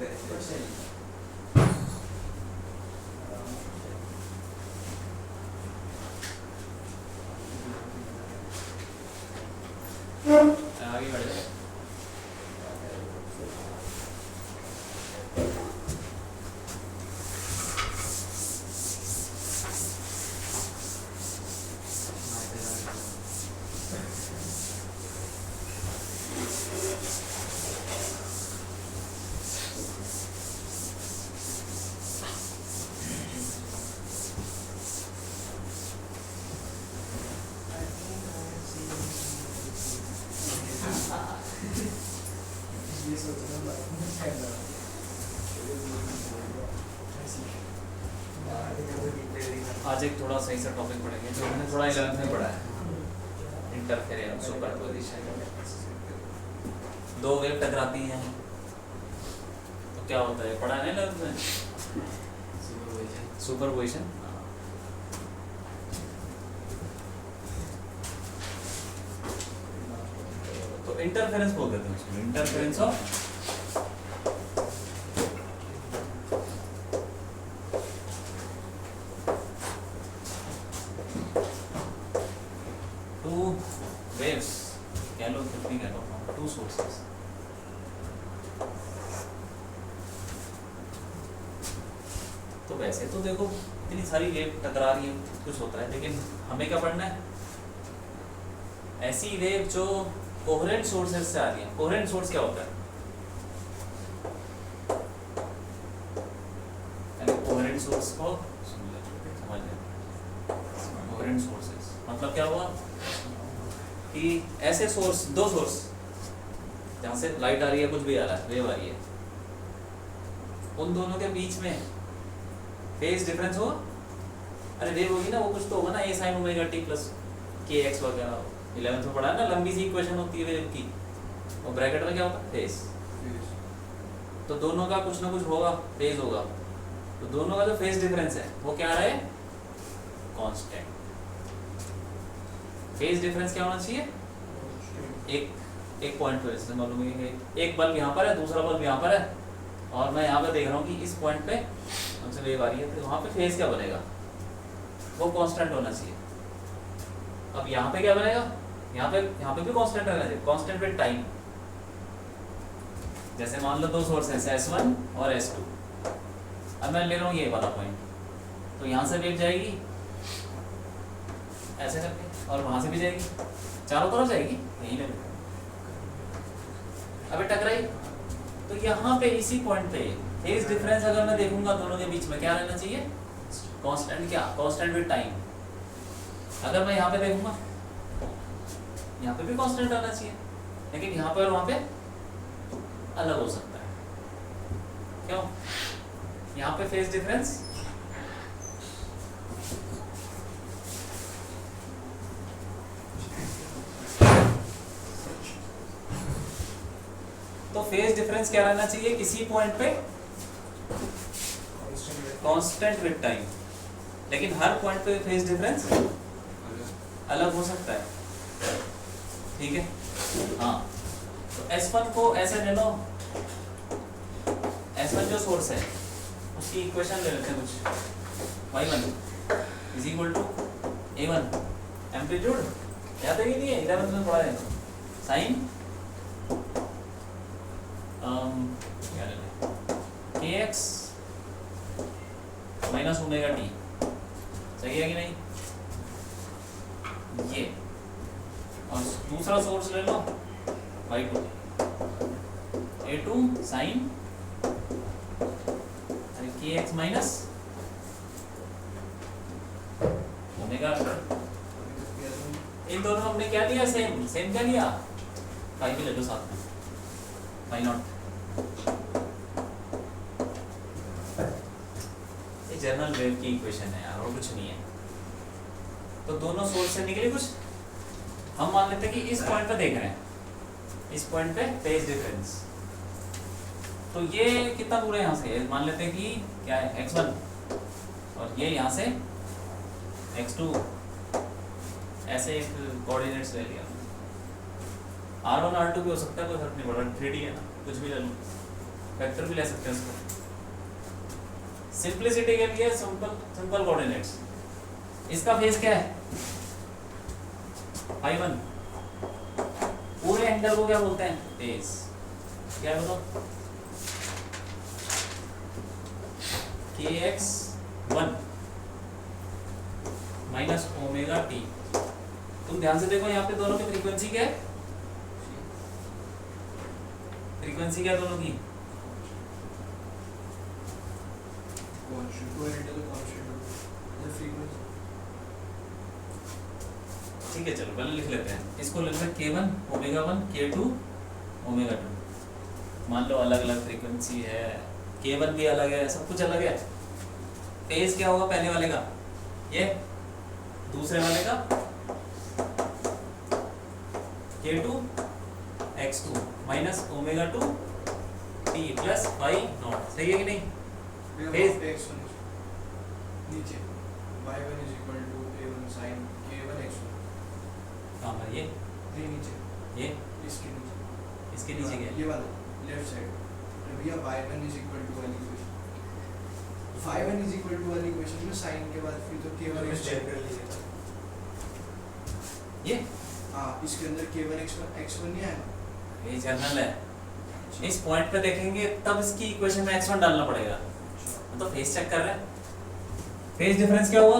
आगे बढ़ जाए। आज एक थोड़ा सही सा टॉपिक पढ़ेंगे जो हमने थोड़ा 11th में पढ़ा है, इंटरफेरेंस, सुपरपोजिशन। दो वेव टकराती हैं तो क्या होता है, पढ़ा है ना 11th में? सुपरपोजिशन। तो इंटरफेरेंस बोल देते हैं उसको, इंटरफेरेंस ऑफ टू सोर्सेस। तो वैसे तो देखो इतनी सारी वेव टकरा रही है, कुछ होता है, लेकिन हमें क्या पढ़ना है, ऐसी वेव जो कोहेरेंट सोर्सेस से आ रही है। कोहेरेंट सोर्स क्या होता है? कोहेरेंट सोर्स को समझ लें। कोहेरेंट सोर्सेस मतलब क्या हुआ कि ऐसे सोर्स, दो सोर्स जहाँ से लाइट आ रही है, कुछ भी आ रहा है, वेव आ रही है, उन दोनों के बीच में फेज डिफरेंस होगा। अरे वेव होगी ना, वो कुछ तो होगा ना, ए साइन ओमेगा टी प्लस के एक्स वगैरह 11th में पढ़ा है ना, लंबी सी इक्वेशन होती है वेव की, और ब्रैकेट में क्या होता है, फेज। तो दोनों का कुछ ना कुछ होगा, फेज होगा। तो दोनों का जो फेज डिफरेंस है वो क्या रहा है, कांस्टेंट। फेज डिफरेंस क्या होना चाहिए, एक पॉइंट पर, जैसे मालूम है कि एक बल्ब यहाँ पर है, दूसरा बल्ब यहाँ पर है, और मैं यहाँ पे देख रहा हूँ कि इस पॉइंट पे हमसे वेव आ रही है, तो वहाँ पे फेज क्या बनेगा, वो कांस्टेंट होना चाहिए। अब यहाँ पे क्या बनेगा, यहाँ पे भी कांस्टेंट रहना चाहिए, कांस्टेंट विद टाइम। जैसे मान लो दो सोर्स है S1 और S2, अब मैं ले रहा हूँ ये वाला पॉइंट, तो यहाँ से वेव जाएगी ऐसे करके, और वहां से भी जाएगी, चारों तरफ जाएगी, यही ले लो। अबे टकराई, तो यहाँ पे इसी पॉइंट पे फेज डिफरेंस अगर मैं देखूंगा दोनों के बीच में क्या रहना चाहिए, कांस्टेंट। क्या, कांस्टेंट विद टाइम। अगर मैं यहाँ पे देखूंगा, यहाँ पे भी कांस्टेंट रहना चाहिए, लेकिन यहाँ पे और वहाँ पे अलग हो सकता है। क्यों? यहाँ पे फेज डिफरेंस तो फेज डिफरेंस क्या रहना चाहिए किसी पॉइंट पे, कांस्टेंट विद टाइम, लेकिन हर पॉइंट पे फेज डिफरेंस अलग हो सकता है। ठीक है, हाँ। तो S1 को ऐसे ले लो, S1 जो सोर्स है उसकी इक्वेशन ले लेते हैं कुछ, y1 is equal to a1 amplitude, याद है कि नहीं है, 11th में पढ़ा है, sine kx minus omega T, सही है कि नहीं ये। और दूसरा सोर्स ले लो y2 a2 sine kx minus omega. इन दोनों हमने क्या लिया, सेम क्या लिया, फाई भी ले लो साथ में, फाई नॉट। ये जनरल वेव की इक्वेशन है यार, और कुछ नहीं है। तो दोनों सोर्स से निकले कुछ, हम मान लेते हैं कि इस पॉइंट पे देख रहे हैं, इस पॉइंट पे फेज डिफरेंस, तो ये कितना दूर है यहाँ से, मान लेते हैं कि क्या है x1, और ये यहाँ से x2, ऐसे एक कोऑर्डिनेट्स ले लिया। R1 R2 भी हो सकता है, कोई फर्क नहीं पड़ रहा, 3D है ना, कुछ भी ले लो। वेक्टर भी ले सकते हैं इसको, सिंपलिसिटी के लिए सिंपल कोऑर्डिनेट्स। इसका फेस क्या है? I1। पूरे एंगल को क्या बोलते हैं? फेस। क्या है बताओ? kx1 minus omega T. तुम ध्यान से देखो यहाँ पे दोनों की फ्रीक्वेंसी क्या है? फ्रीक्वेंसी क्या है दोनों की? ठीक है चलो पहले लिख लेते हैं इसको। लिखते हैं k1 ओमेगा 1 k2 ओमेगा 2। मान लो अलग अलग फ्रीक्वेंसी है, k1 भी अलग है, सब कुछ अलग है। फेज क्या होगा पहले वाले का? ये। दूसरे वाले का k2 x2 minus omega 2 t plus y not. सही है कि नहीं? फेज नीचे y1 is equal to a1 sin k1 x1। हाँ ये नीचे ये इसके इसके नीचे क्या है? ये वाला लेफ्ट साइड। तो भैया y1 is equal to वाली equation, y1 is equal to वाली इक्वेशन में sin के बाद फिर तो k1 x1 ये हाँ इसके अंदर k1 x1 नहीं आएगा। ये जर्नल है। इस पॉइंट पे देखेंगे तब इसकी इक्वेशन में x1 डालना पड़ेगा। तो फेज चेक कर रहे हैं, फेज डिफरेंस क्या हुआ?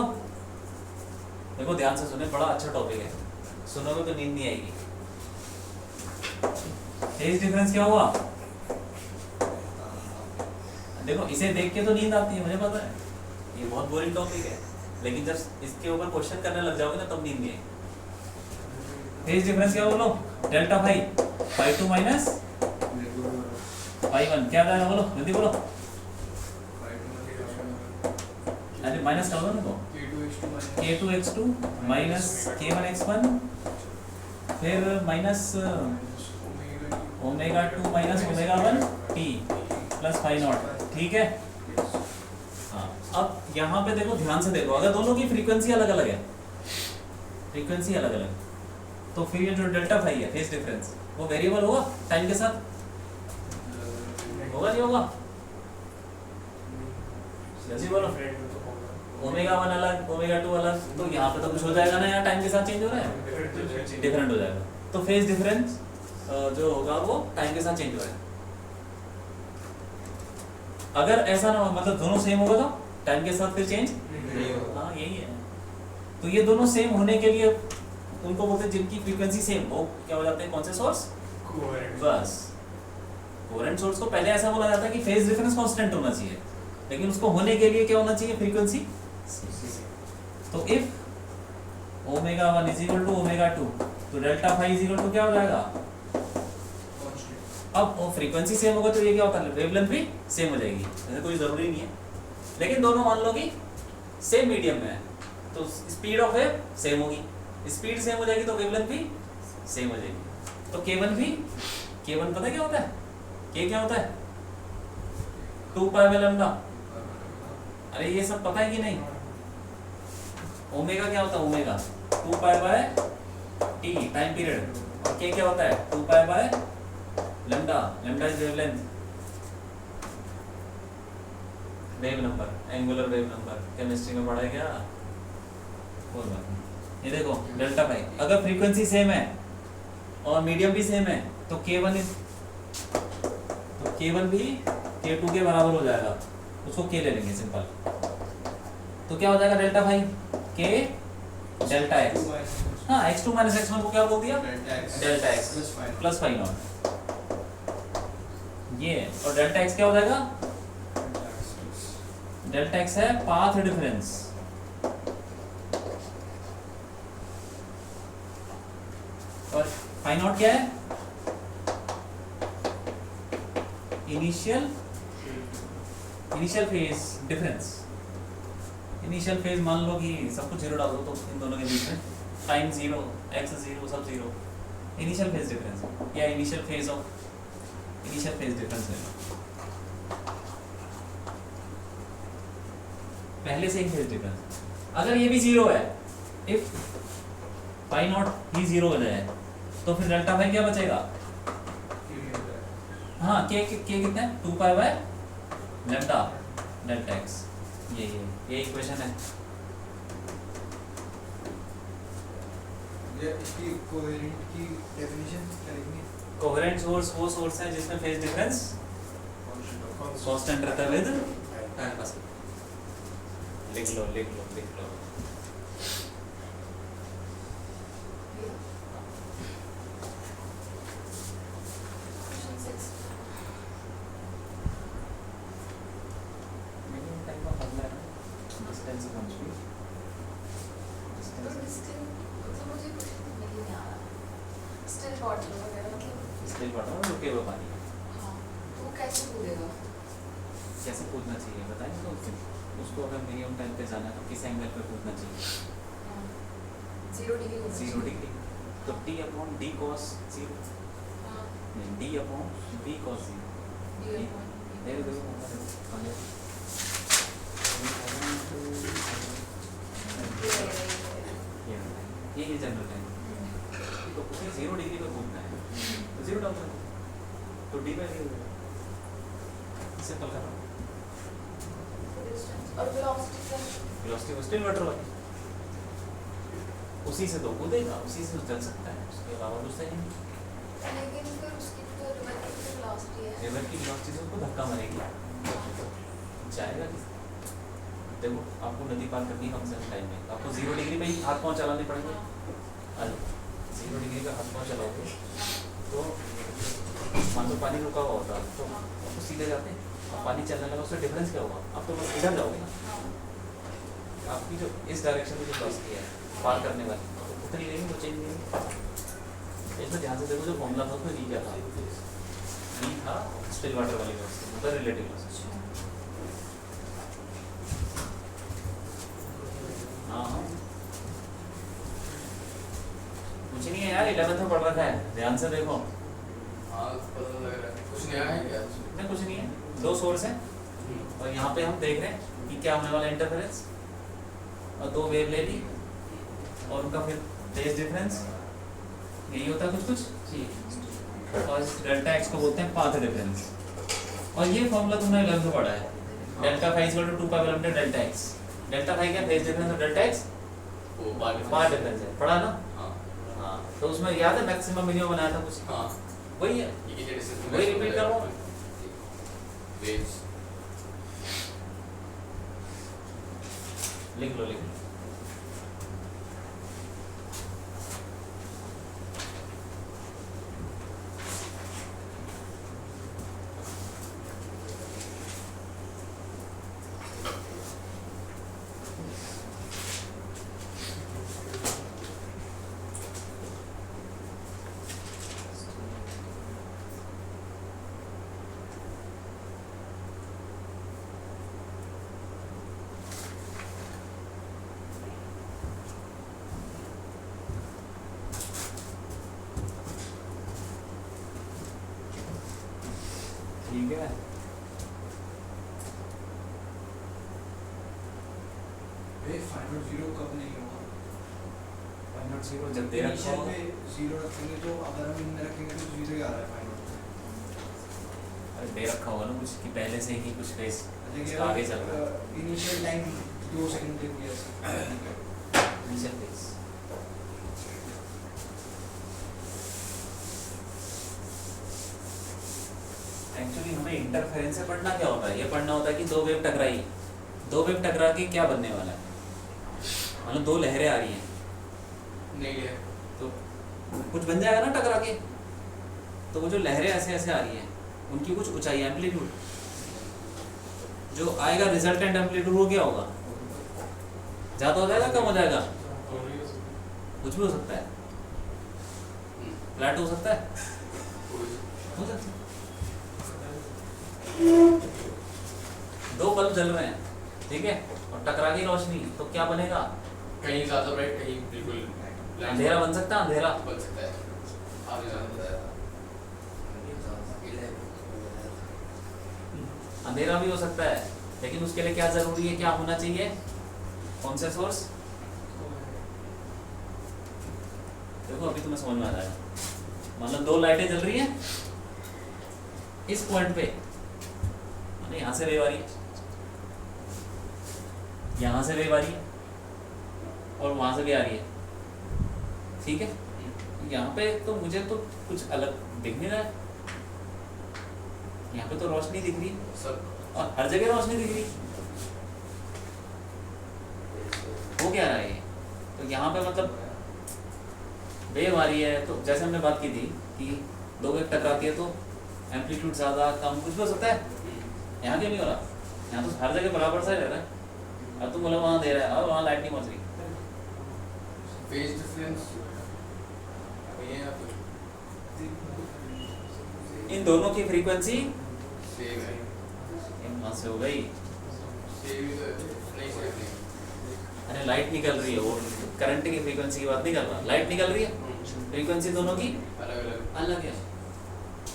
देखो ध्यान से सुने, बड़ा अच्छा टॉपिक है, सुनोगे तो नींद नहीं आएगी। फेज डिफरेंस क्या हुआ? देखो इसे देख के तो नींद आती है, मुझे पता है ये बहुत बोरिंग टॉपिक है, लेकिन जब इसके ऊपर क्वेश्चन करने लग जाओगे ना तब नींद नहीं आएगी। फेज डिफरेंस क्या बोलो? Delta phi, phi two minus phi one. क्या जाएगा बोलो, जल्दी बोलो। अरे माइनस कर दो ना, k2 x2 minus k1 x1 फिर minus omega 2 minus omega 1 t plus phi not. ठीक है। हाँ अब यहाँ पे देखो, ध्यान से देखो, अगर दोनों की फ्रीक्वेंसी अलग अलग है, फ्रीक्वेंसी अलग अलग, तो फिर ये जो डेल्टा फाई है फेज डिफरेंस वो वेरिएबल होगा टाइम के साथ? होगा नहीं होगा? जल्दी बोलो। ओमेगा 1 अलग ओमेगा 2 अलग, तो यहाँ पे तो कुछ हो जाएगा ना, यहाँ टाइम के साथ चेंज हो रहा है, डिफरेंट हो जाएगा। तो फेज डिफरेंस जो होगा वो टाइम के साथ चेंज हो रहा है। अगर ऐसा ना हो, मतलब दोनों सेम होगा तो टाइम के साथ फिर चेंज नहीं होगा। हाँ यही है। तो ये दोनों सेम होने के लिए उनको बोलते हैं जिनकी फ्रीक्वेंसी सेम हो, क्या हो जाते हैं? कौन से सोर्स? बस कोहेरेंट सोर्स को पहले ऐसा बोला जाता है कि फेज डिफरेंस कांस्टेंट होना चाहिए, लेकिन उसको होने के लिए क्या होना चाहिए? फ्रीक्वेंसी। तो if omega 1 is equal to omega 2 तो delta phi is equal to क्या हो जाएगा? अब वो फ्रीक्वेंसी सेम होगा तो ये क्या होता है? वेवलेंथ भी सेम हो जाएगी। ऐसे कोई जरूरी नहीं है, लेकिन दोनों मान लो कि सेम मीडियम में है तो स्पीड ऑफ वेव सेम होगी, स्पीड सेम हो जाएगी तो वेवलेंथ भी सेम हो जाएगी। तो k1 भी, k1 पता है क्या होता है? k क्या होता है? 2 पाई बाय लैम्डा। अरे ये सब पता है कि नहीं? ओमेगा क्या होता है? Omega 2 pi by T time period, और k क्या होता है? 2 pi by lambda. Lambda is wavelength, wave number, angular wave number. Chemistry में पढ़ा है क्या? कोई बात नहीं। ये देखो डेल्टा पाई, अगर फ्रीक्वेंसी सेम है और मीडियम भी सेम है तो k1 भी k2 के बराबर हो जाएगा, उसको k ले लेंगे सिंपल। तो क्या हो जाएगा? Delta phi k delta x। हाँ x2 माइनस x1 को क्या बोल दिया? Delta x plus phi not. ये और डेल्टा x क्या हो जाएगा? डेल्टा x है पाथ डिफरेंस, और फाई नॉट क्या है? Initial phase difference. Initial phase मान लो कि सब कुछ जीरो डाल दो तो इन दोनों के बीच में टाइम जीरो, एक्स जीरो, सब जीरो। इनिशियल फेज डिफरेंस या initial phase of initial phase difference है पहले से ही फेज डिफरेंस। अगर ये भी जीरो है, इफ फाई नॉट ही जीरो हो जाए तो फिर डेल्टा फाई क्या बचेगा? हाँ हाँ के कितना है 2 pi by lambda delta x, ये इक्वेशन है। ये इसकी कोहेरेंट की डेफिनेशन क्या लिखनी है? कोहेरेंट सोर्स वो सोर्स है जिसमें फेज डिफरेंस कांस्टेंट रहता है विद टाइम पास। लिख लो। मिनिमम टाइम का फॉर्मूला है ना, distance upon speed. Still water रुके हुए पानी कैसे कूदना चाहिए बताएंगे तो उसको अगर मिनिमम टाइम पे जाना है तो किस एंगल पे कूदना चाहिए? 0 डिग्री। तो t अपॉन d cos 0 नहीं d अपॉन b cos 0। देखो ये जनरल टाइम। तो उसे 0 डिग्री पे घूमना है तो 0 डाल दो तो d बाई d हो जाएगा। सिंपल कर रहा हूँ। वेलोसिटी को स्टिल वाटर वाली उसी से तो कूदेगा, उसी से तो चल सकता है, उसके अलावा कुछ नहीं। रिवर की वेलोसिटी से उसको धक्का मारेगी, जाएगा किस? देखो आपको नदी पार करनी है कम से कम टाइम में, तो आपको 0 डिग्री पे ही हाथ पाँव चलाने पड़ेंगे। 0 डिग्री पे हाथ पाँव चलाओगे तो मान लो पानी रुका हुआ होता तो आपको सीधे जाते, पानी चलने लगा उससे डिफरेंस क्या होगा? आप तो बस इधर जाओगे ना, आपकी जो इस डायरेक्शन में जो वेलोसिटी है पार करने वाली उतनी रहेगी, वो चेंज नहीं होगी। इसमें ध्यान से देखो जो फॉर्मूला था उसमें क्या था? था स्टिल वाटर वाली वेलोसिटी मतलब रिलेटिव वेलोसिटी। हाँ कुछ नहीं है यार, 11th में पढ़ रखा है, ध्यान से देखो। पता लग रहा है कुछ नया है क्या? नहीं कुछ नहीं है, 2 सोर्स हैं और यहाँ पे हम देख रहे हैं कि क्या होने वाला इंटरफेरेंस, और 2 वेव ले ली और उनका फिर फेज डिफरेंस यही होता है कुछ और डेल्टा एक्स को बोलते हैं पाथ डिफरेंस। और ये फॉर्मूला तुमने 11th में पढ़ा है, delta phi equal to 2 pi lambda delta X. Delta phi क्या फेज डिफरेंस और डेल्टा एक्स वो पाथ डिफरेंस है, पढ़ा ना? हाँ तो उसमें याद है मैक्सिमम मिनिमम बनाया था कुछ, हाँ वही है, वही रिपीट कर रहा हूँ। वेव्स लिख लो। ठीक है, फाइनल 0 कब नहीं होगा? फाइनल 0 जब दे रखा होगा। 0 रखेंगे तो अगर हम इनमें रखेंगे तो 0 ही आ रहा है फाइनल। अरे दे रखा होगा ना कुछ कि पहले से ही कुछ फेस आगे चल रहा है। इनिशियल टाइम 2 सेकंड दे दिया इनिशियल फेस एक्चुअली हमें इंटरफेरेंस से पढ़ना क्या होता है? ये पढ़ना होता है कि 2 वेव टकराई, 2 वेव टकरा के क्या बनने वाला है। मतलब 2 लहरें आ रही हैं नहीं है तो कुछ बन जाएगा ना टकरा के, तो वो जो लहरें ऐसे ऐसे आ रही हैं उनकी कुछ ऊंचाई एम्पलीट्यूड जो आएगा रिजल्टेंट एम्पलीट्यूड वो क्या होगा? ज़्यादा हो जाएगा कम हो जाएगा? कुछ भी हो सकता है, फ्लैट हो सकता है, हो सकता है। 2 बल्ब जल रहे हैं ठीक है, और टकरा की रोशनी तो क्या बनेगा? कहीं ज़्यादा ब्राइट कहीं बिल्कुल अंधेरा बन सकता है, अंधेरा बन सकता है। आगे जाना बताया था अंधेरा भी हो सकता है, लेकिन उसके लिए क्या जरूरी है, क्या होना चाहिए? कौन से सोर्स? देखो अभी तुम्हें समझ में आ जाएगा। मतलब 2 लाइटें जल रही हैं, इस पॉइंट पे माने यहाँ से वेव आ रही है, यहाँ से वेव आ रही है और वहाँ से भी आ रही है, ठीक है। यहाँ पे तो मुझे तो कुछ अलग दिख नहीं रहा है, यहाँ पे तो रोशनी दिख रही है सब और हर जगह रोशनी दिख रही है, वो क्या रहा है ये? तो यहाँ पे मतलब वेव आ रही है, तो जैसे हमने बात की थी कि दो वेव टकराती है तो एम्पलीट्यूड ज़्यादा कम कुछ भी हो सकता है, यहाँ क्यों नहीं हो रहा? यहाँ तो हर जगह बराबर सा ही रह रहा है। अब तुम बोलो वहाँ दे रहा है और वहाँ लाइट नहीं पहुँच रही, फेज डिफरेंस ये है आपको इन दोनों की फ्रीक्वेंसी सेम है, वहाँ से हो गई। सेम ही तो नहीं सेम नहीं अरे लाइट निकल रही है, वो करंट की फ्रीक्वेंसी की बात नहीं कर रहा, लाइट निकल रही है, फ्रीक्वेंसी दोनों की अलग अलग अलग है।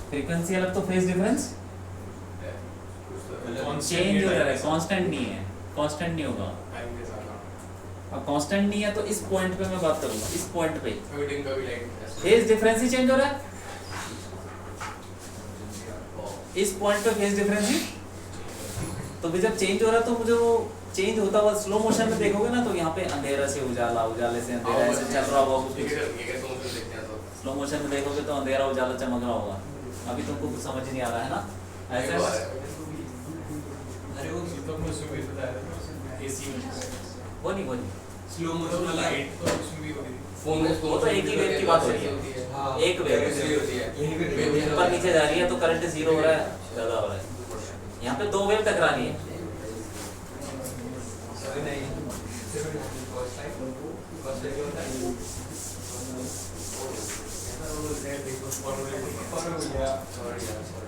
फ्रीक्वेंसी अलग तो फेज डिफरेंस है, चेंज हो रहा है, कांस्टेंट नहीं है, कांस्टेंट नहीं होगा। टाइम के साथ अब कांस्टेंट नहीं है तो इस पॉइंट पे मैं बात करूंगा, इस पॉइंट पे कभी दिन कभी लाइट फेज डिफरेंस ही चेंज हो रहा है, इस पॉइंट पे फेज डिफरेंस ही। तो भी जब चेंज हो रहा है तो मुझे वो चेंज होता हुआ स्लो मोशन में देखोगे ना, तो यहाँ पे अंधेरा से उजाला, उजाले से अंधेरा ऐसे चल रहा होगा कुछ, ये कैसे मुझे देखते हैं तो स्लो मोशन में देखोगे तो अंधेरा उजाला चमक रहा होगा। अभी तुमको कुछ समझ नहीं आ रहा है ना, ऐसे अरे वो तो मुझे सुबह बताया एसी में वो नहीं स्लो मोशन लाइट तो उसमें भी होगी। फोन में वो तो एक ही वेव की बात हो रही है, हाँ एक वेव होती है यही पे वेव ऊपर नीचे जा रही है तो करंट जीरो हो रहा है, ज्यादा हो रहा है। यहाँ पे दो वेव टकरा रही है, सॉरी नहीं फर्स्ट टाइम होता है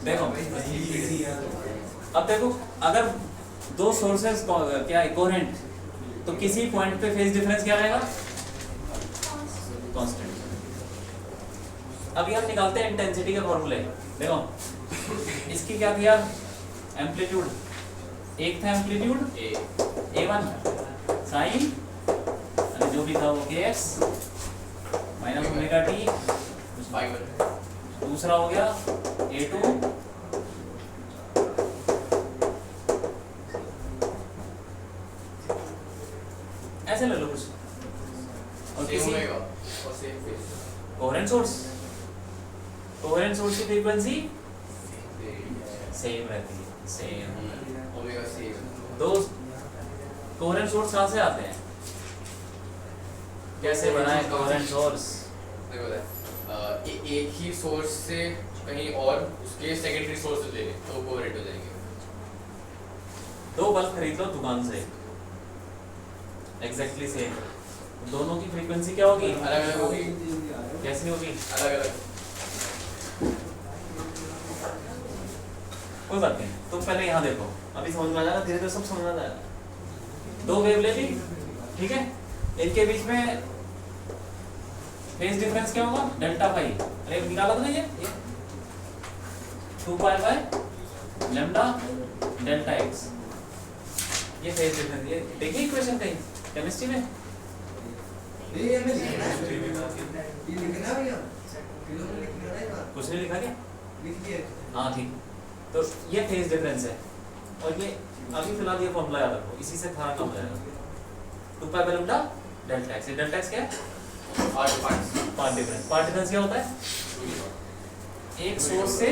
देखो अब देखो अगर दो सोर्सेस क्या इक्विवेलेंट, तो किसी पॉइंट पे फेज डिफरेंस क्या रहेगा? कांस्टेंट। अभी हम निकालते हैं इंटेंसिटी के फॉर्मूले। देखो इसकी क्या दिया? एम्पलीट्यूड, एक था एम्पलीट्यूड A1 साइन जो भी था वो kx माइनस ओमेगा टी, दूसरा हो गया A2 ऐसे ले लो कुछ, और किसी कोहेरेंट सोर्स की फ्रीक्वेंसी सेम रहती है, सेम। दो कोहेरेंट सोर्स कहाँ से आते हैं? कैसे बनाए कोहेरेंट सोर्स? एक ही सोर्स से कहीं और उसके सेकेंडरी सोर्स से ले लें तो कोहेरेंट हो जाएंगे। दो बल्ब खरीद लो दुकान से, एग्जैक्टली सेम, दोनों की फ्रीक्वेंसी क्या होगी? अलग अलग होगी, कैसी होगी? अलग अलग। कोई बात नहीं, तुम पहले यहाँ देखो, अभी समझ में आ जाएगा, धीरे धीरे सब समझ में आ जाएगा। दो वेव ले ली, ठीक है, इनके बीच में फेज डिफरेंस क्या होगा? डेल्टा पाई। अरे निकाला था ना ये 2 pi by lambda delta x, ये फेज डिफरेंस। ये देखिए इक्वेशन कहीं केमिस्ट्री में, ये हमें लिखना है, ये लिखना है भैया, फिल्म में लिखना है बात कुछ नहीं लिखा क्या? लिख दिया। हाँ ठीक, तो ये फेज डिफरेंस है, और ये अभी फिलहाल ये फॉर्मूला याद रखो, इसी से सारा काम हो जाएगा। 2 pi by lambda delta X, delta x क्या है? Path difference. पाथ डिफरेंस क्या होता है? एक सोर्स से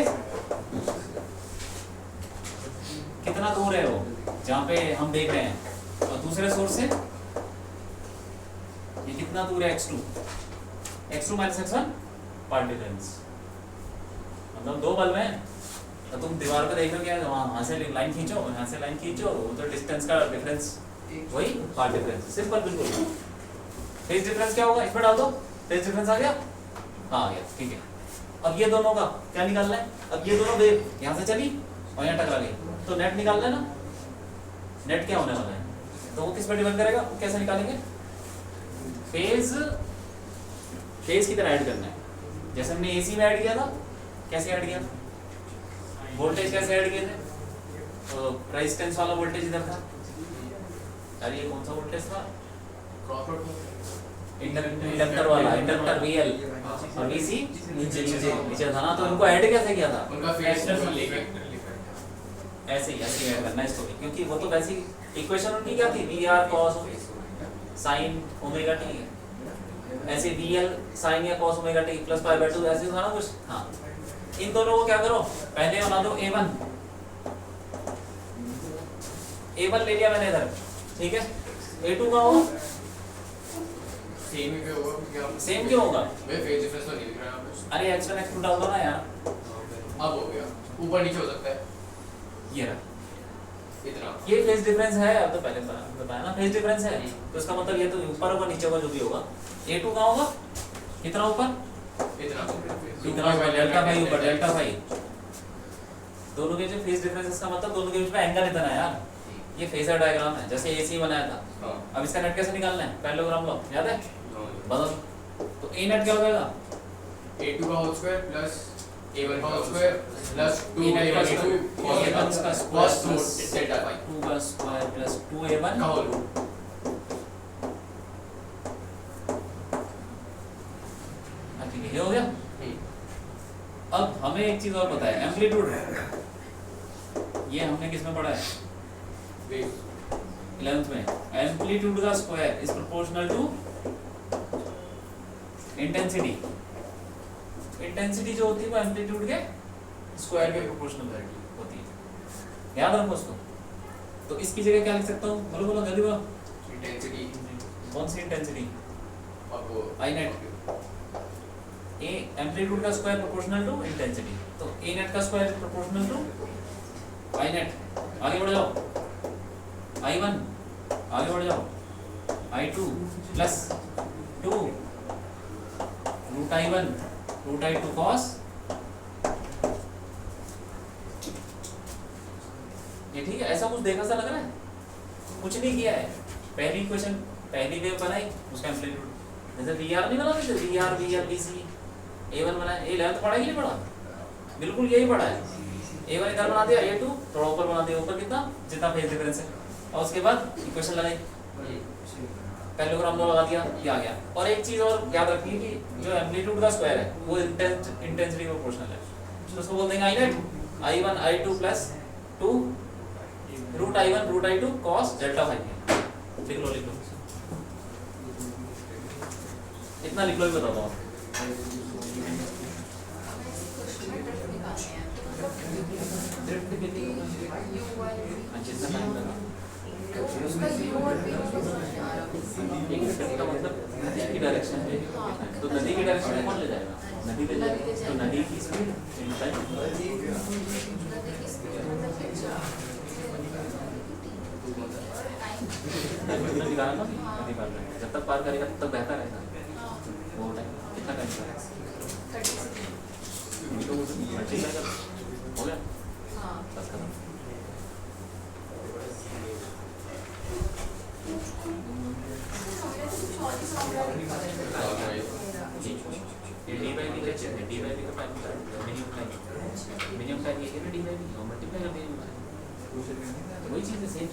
कितना दूर है वो जहाँ पे हम देख रहे हैं, और दूसरे सोर्स से ये कितना दूर है? x2 minus x1, path difference. मतलब दो बल्ब हैं, तो तुम दीवार पे देख रहे हो क्या, वहाँ से लाइन खींचो, यहाँ से लाइन खींचो, वो तो डिस्टेंस का डिफरेंस, वही पाथ डिफरेंस, सिंपल बिल्कुल। फेज डिफरेंस क्या होगा? इसमें डाल दो, फेज डिफरेंस आ गया, हाँ आ गया, ठीक है। अब ये दोनों का क्या निकालना है? अब ये दोनों वेव यहाँ से चली और यहाँ टकरा गई, तो नेट निकालना है ना, नेट क्या होने वाला है? तो वो किस पर डिपेंड करेगा? कैसे निकालेंगे? फेज की तरह ऐड करना है, जैसे हमने एसी में ऐड किया था। कैसे ऐड किया? वोल्टेज कैसे ऐड किए थे? तो रेजिस्टेंस वाला वोल्टेज इधर था, अरे ये कौन सा वोल्टेज था? इंडक्टर वाला, इंडक्टर VL और VC नीचे था ना, तो इनको ऐड कैसे किया था? उनका फेस लेके ऐसे ही ऐड करना है इसको भी, क्योंकि वो तो वैसी इक्वेशन उनकी क्या थी, VR cos sin omega t है, ऐसे VL sin या cos omega t plus pi by 2 ऐसे था ना कुछ। हाँ, इन दोनों को क्या करो, पहले बना दो A1 ले लिया मैंने इधर, ठीक है। A2 का होगा सेम ही होगा क्या? सेम क्यों होगा? वे फेस डिफरेंस तो नहीं दिख रहा है यहाँ पे। अरे X1 X2 डाल दो ना यार, अब हो गया, ऊपर नीचे हो सकता है ये रहा, इतना। ये फेज डिफरेंस है। अब तो पहले बताया ना फेज डिफरेंस है, तो इसका मतलब ये तो ऊपर होगा नीचे होगा जो भी होगा। A2 कहाँ होगा, कितना ऊपर, इतना ऊपर डेल्टा फाई, ऊपर डेल्टा फाई। दोनों के जो फेज डिफरेंस का मतलब दोनों के बीच में एंगल इतना है यार। ये फेजर डायग्राम है, जैसे AC बनाया था। हाँ अब इसका नेट कैसे निकालना है, पैरेललोग्राम लो, याद है? बदल, तो A नेट क्या हो जाएगा, A2 का होल स्क्वायर प्लस A1 का होल स्क्वायर प्लस 2 A1 का A2 A1 का cos स्क्वायर 2 डेल्टा फाई 2 का स्क्वायर प्लस 2A1 का होल। ठीक है, ये हो गया। अब हमें एक चीज और पता है, एम्पलीट्यूड। ये हमने किस में पढ़ा है, 11th में। एम्पलीट्यूड का square is proportional to intensity. Intensity जो होती है वो एम्पलीट्यूड के स्क्वायर के प्रोपोर्शनल होती है, याद रखो उसको। तो इसकी जगह क्या लिख सकता हूँ, बोलो बोलो जल्दी बोलो। इंटेंसिटी कौन सी इंटेंसिटी, आपको I नेट। ए एम्पलीट्यूड का स्क्वायर प्रोपोर्शनल टू इंटेंसिटी, तो A नेट का square proportional to I net. आगे बढ़ जाओ, I1 आगे बढ़ जाओ, I2 plus 2 root I1 root I2 cos। ये ठीक है, ऐसा कुछ देखा सा लग रहा है, कुछ नहीं किया है। पहली इक्वेशन पहली वेव बनाई, उसका एम्पलीट्यूड जैसे VR नहीं बनाते थे, VR VL VC A1 बनाया, ये 11th पढ़ा कि नहीं पढ़ा, बिल्कुल यही पढ़ा है। A1 इधर बना दिया, A2 थोड़ा ऊपर बना दिया, ऊपर कितना जितना फेज डिफरेंस है, और उसके बाद इक्वेशन लगाई, पैरेललोग्राम लगा दिया, ये आ गया। और एक चीज और याद रखिए कि जो एम्पलीट्यूड का स्क्वायर है वो इंटेंसिटी प्रोपोर्शनल है, तो उसको बोल देंगे I net I1 I2 plus 2 root I1 root I2 cos delta phi. लिख लो इतना लिख लो, भी बता दो मतलब नदी की डायरेक्शन में, तो नदी की डायरेक्शन में कौन ले जाएगा, नदी ले जाएगा, तो नदी की स्पीड नदी पार करेगा, जब तक पार करेगा तब तक बहता रहेगा वो टाइम। कितना टाइम हो गया, बस खत्म। मिनिमम टाइम ये है, डी बाई डी और मल्टीप्लाई कर देंगे, वही चीज़ है सेम।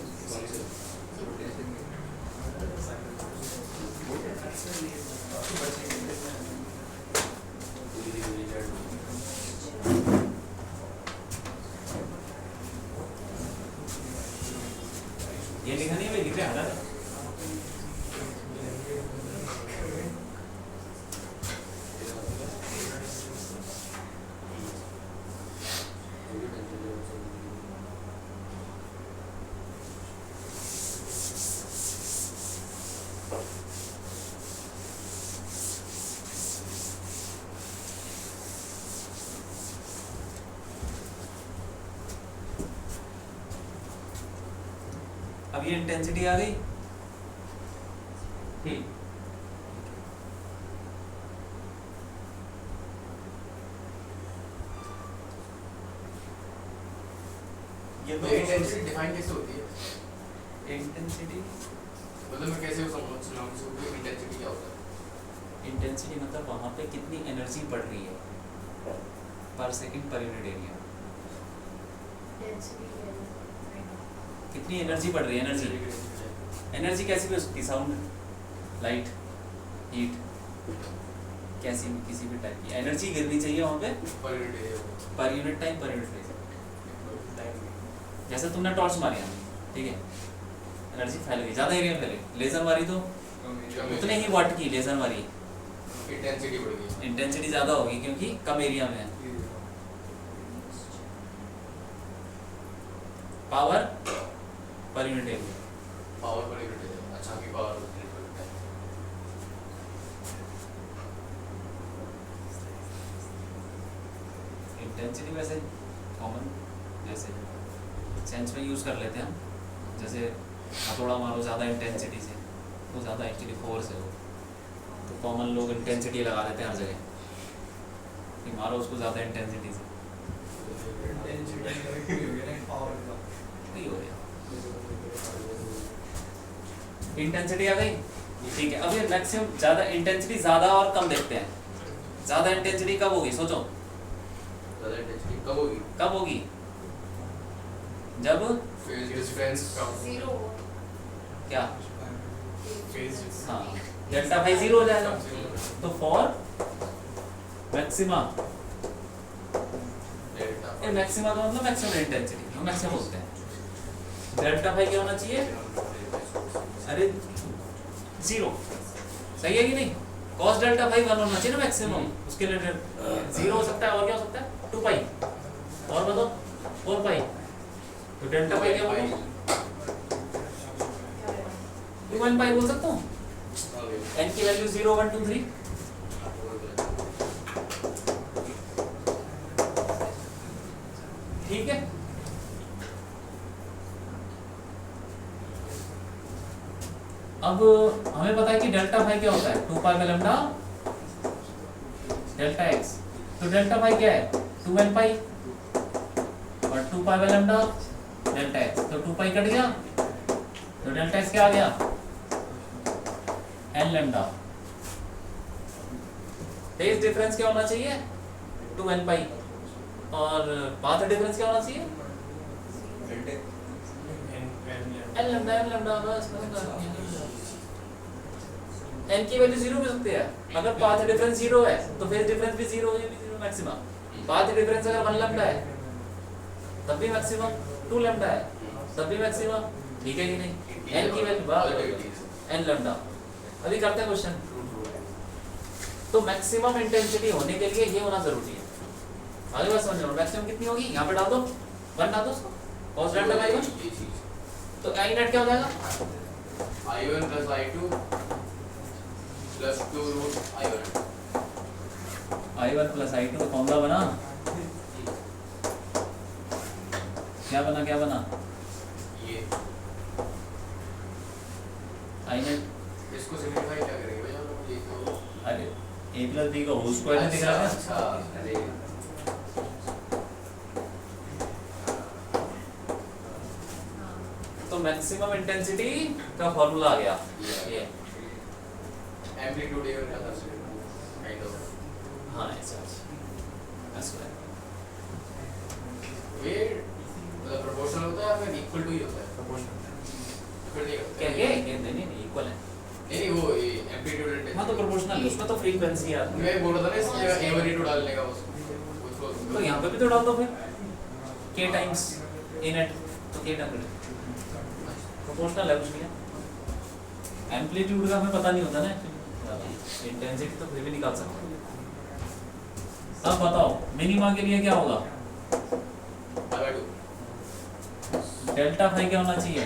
ये लिखा नहीं है, लिख रहे हटा दे। अब ये इंटेंसिटी आ गई, ठीक। ये तो इंटेंसिटी डिफाइन कैसे होती है? इंटेंसिटी मतलब मैं कैसे समझूं कि इंटेंसिटी क्या होता है? इंटेंसिटी मतलब वहाँ पे कितनी एनर्जी बढ़ रही है पर सेकंड पर यूनिट एरिया, कितनी एनर्जी बढ़ रही है। एनर्जी कैसी भी हो सकती है, साउंड, लाइट, हीट कैसी भी किसी भी टाइप की एनर्जी गिरनी चाहिए वहाँ पे per unit area per unit time per unit phase. जैसे तुमने टॉर्च मारी हमें, ठीक है, एनर्जी फैल गई, ज़्यादा एरिया में फैल गई। लेज़र मारी तो उतने ही वाट की लेज़र मारी, इंटेंसिटी बढ़ गई। इंटेंसिटी ज़्यादा होगी क्योंकि कम एरिया में है। Power per unit area, power per unit area, अच्छा की पावर यूनिट है। इंटेंसिटी वैसे कॉमन जैसे सेंस में यूज़ कर लेते हैं हम, जैसे हथौड़ा मारो ज़्यादा इंटेंसिटी से तो ज़्यादा एक्चुअली फोर्स है वो, तो कॉमन लोग इंटेंसिटी लगा देते हैं हर जगह कि मारो उसको ज़्यादा इंटेंसिटी से, वही हो गया। इंटेंसिटी आ गई, ठीक है। अब ये मैक्सिमम ज़्यादा इंटेंसिटी ज़्यादा और कम देखते हैं। ज़्यादा इंटेंसिटी कब होगी सोचो, ज़्यादा इंटेंसिटी कब होगी? कब होगी? जब फेज डिफरेंस कम जीरो क्या, फेज हाँ, डेल्टा फाई जीरो हो जाएगा। तो फॉर मैक्सिमा, डेल्टा ये मैक्सिमा का मतलब मैक्सिमम इंटेंसिटी, हम मैक्सिमम बोलते हैं। डेल्टा फाई क्या होना चाहिए? अरे जीरो, सही है कि नहीं? cos डेल्टा फाई 1 होना चाहिए ना मैक्सिमम, उसके लिए जीरो हो सकता है, और क्या हो सकता है 2 पाई, और बताओ 4 पाई। तो डेल्टा फाई क्या होगा? 2 पाई बोल सकता हूँ। n की वैल्यू 0 1 2 3, ठीक है। अब हमें पता है कि डेल्टा फाई क्या होता है, 2 pi by lambda delta x। तो डेल्टा फाई क्या है? 2n पाई और 2 pi by lambda delta x। तो 2 पाई कट गया तो डेल्टा x क्या आ गया? n lambda. फेज डिफरेंस क्या होना चाहिए? 2n पाई। और पाथ डिफरेंस क्या होना चाहिए? n लैम्डा बस। n की वैल्यू 0 भी सकती है। अगर पाथ डिफरेंस 0 है तो फेज डिफरेंस भी 0 है, भी 0 मैक्सिमम। पाथ डिफरेंस अगर 1 लैम्डा है तब भी मैक्सिमम, 2 लैम्डा है तब भी मैक्सिमम, ठीक है कि नहीं? n की वैल्यू n लैम्डा। अभी करते हैं क्वेश्चन। तो मैक्सिमम इंटेंसिटी होने के लिए ये होना जरूरी है। आगे बात समझ लो, मैक्सिमम कितनी होगी? यहाँ पे डाल दो 1, डाल दो उसको, cos डेल्टा बाई 1। तो I नेट क्या हो जाएगा? I1 plus I2 plus 2 root I1। I1 plus I2 का फॉर्मूला बना, क्या बना क्या बना? ये I नेट, इसको सिंपलीफाई क्या करेंगे भैया लोग? ये तो अरे a प्लस b का होल स्क्वायर दिख रहा है। अच्छा, अरे तो मैक्सिमम इंटेंसिटी का फॉर्मूला आ गया ये। एम्पलीट्यूड इवन का काइंड ऑफ हाँ ऐसा ऐसा ये मतलब प्रोपोर्शनल होता है या फिर इक्वल टू ही होता है? प्रोपोर्शनल फिर नहीं होता क्या है? क्या नहीं इक्वल है। नहीं वो ये एम्पलीट्यूड इंटेंसिटी। हाँ तो प्रोपोर्शनल है, उसमें तो फ्रीक्वेंसी है। मैं बोल रहा था ना इसलिए A1 A2 डालने का उसको तो यहाँ पे भी तो डाल दो फिर k टाइम्स a नेट, तो k टाइम्स प्रोपोर्शनल है उसमें। एम्पलीट्यूड का हमें पता नहीं होता ना, इंटेंसिटी तो फिर भी निकाल सकते हैं। अब बताओ मिनिमा के लिए क्या होगा? I2 डेल्टा फाई क्या होना चाहिए?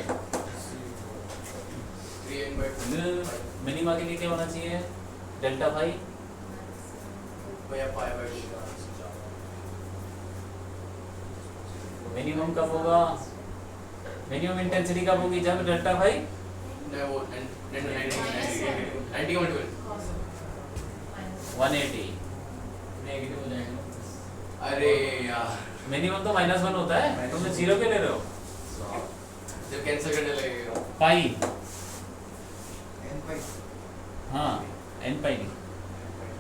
3n/2 मिनिमा के लिए क्या होना चाहिए? डेल्टा फाई भैया pi/2 मिनिमम कब होगा? मिनिमम इंटेंसिटी कब होगी? जब डेल्टा फाई नहीं वो 90 180। नेगेटिव हो जाएगा। अरे यार मिनिमम तो -1 होता है, तुम 0 क्यों ले रहे हो? जब कैंसिल करने लगेगा पाई, n पाई हाँ n पाई नहीं,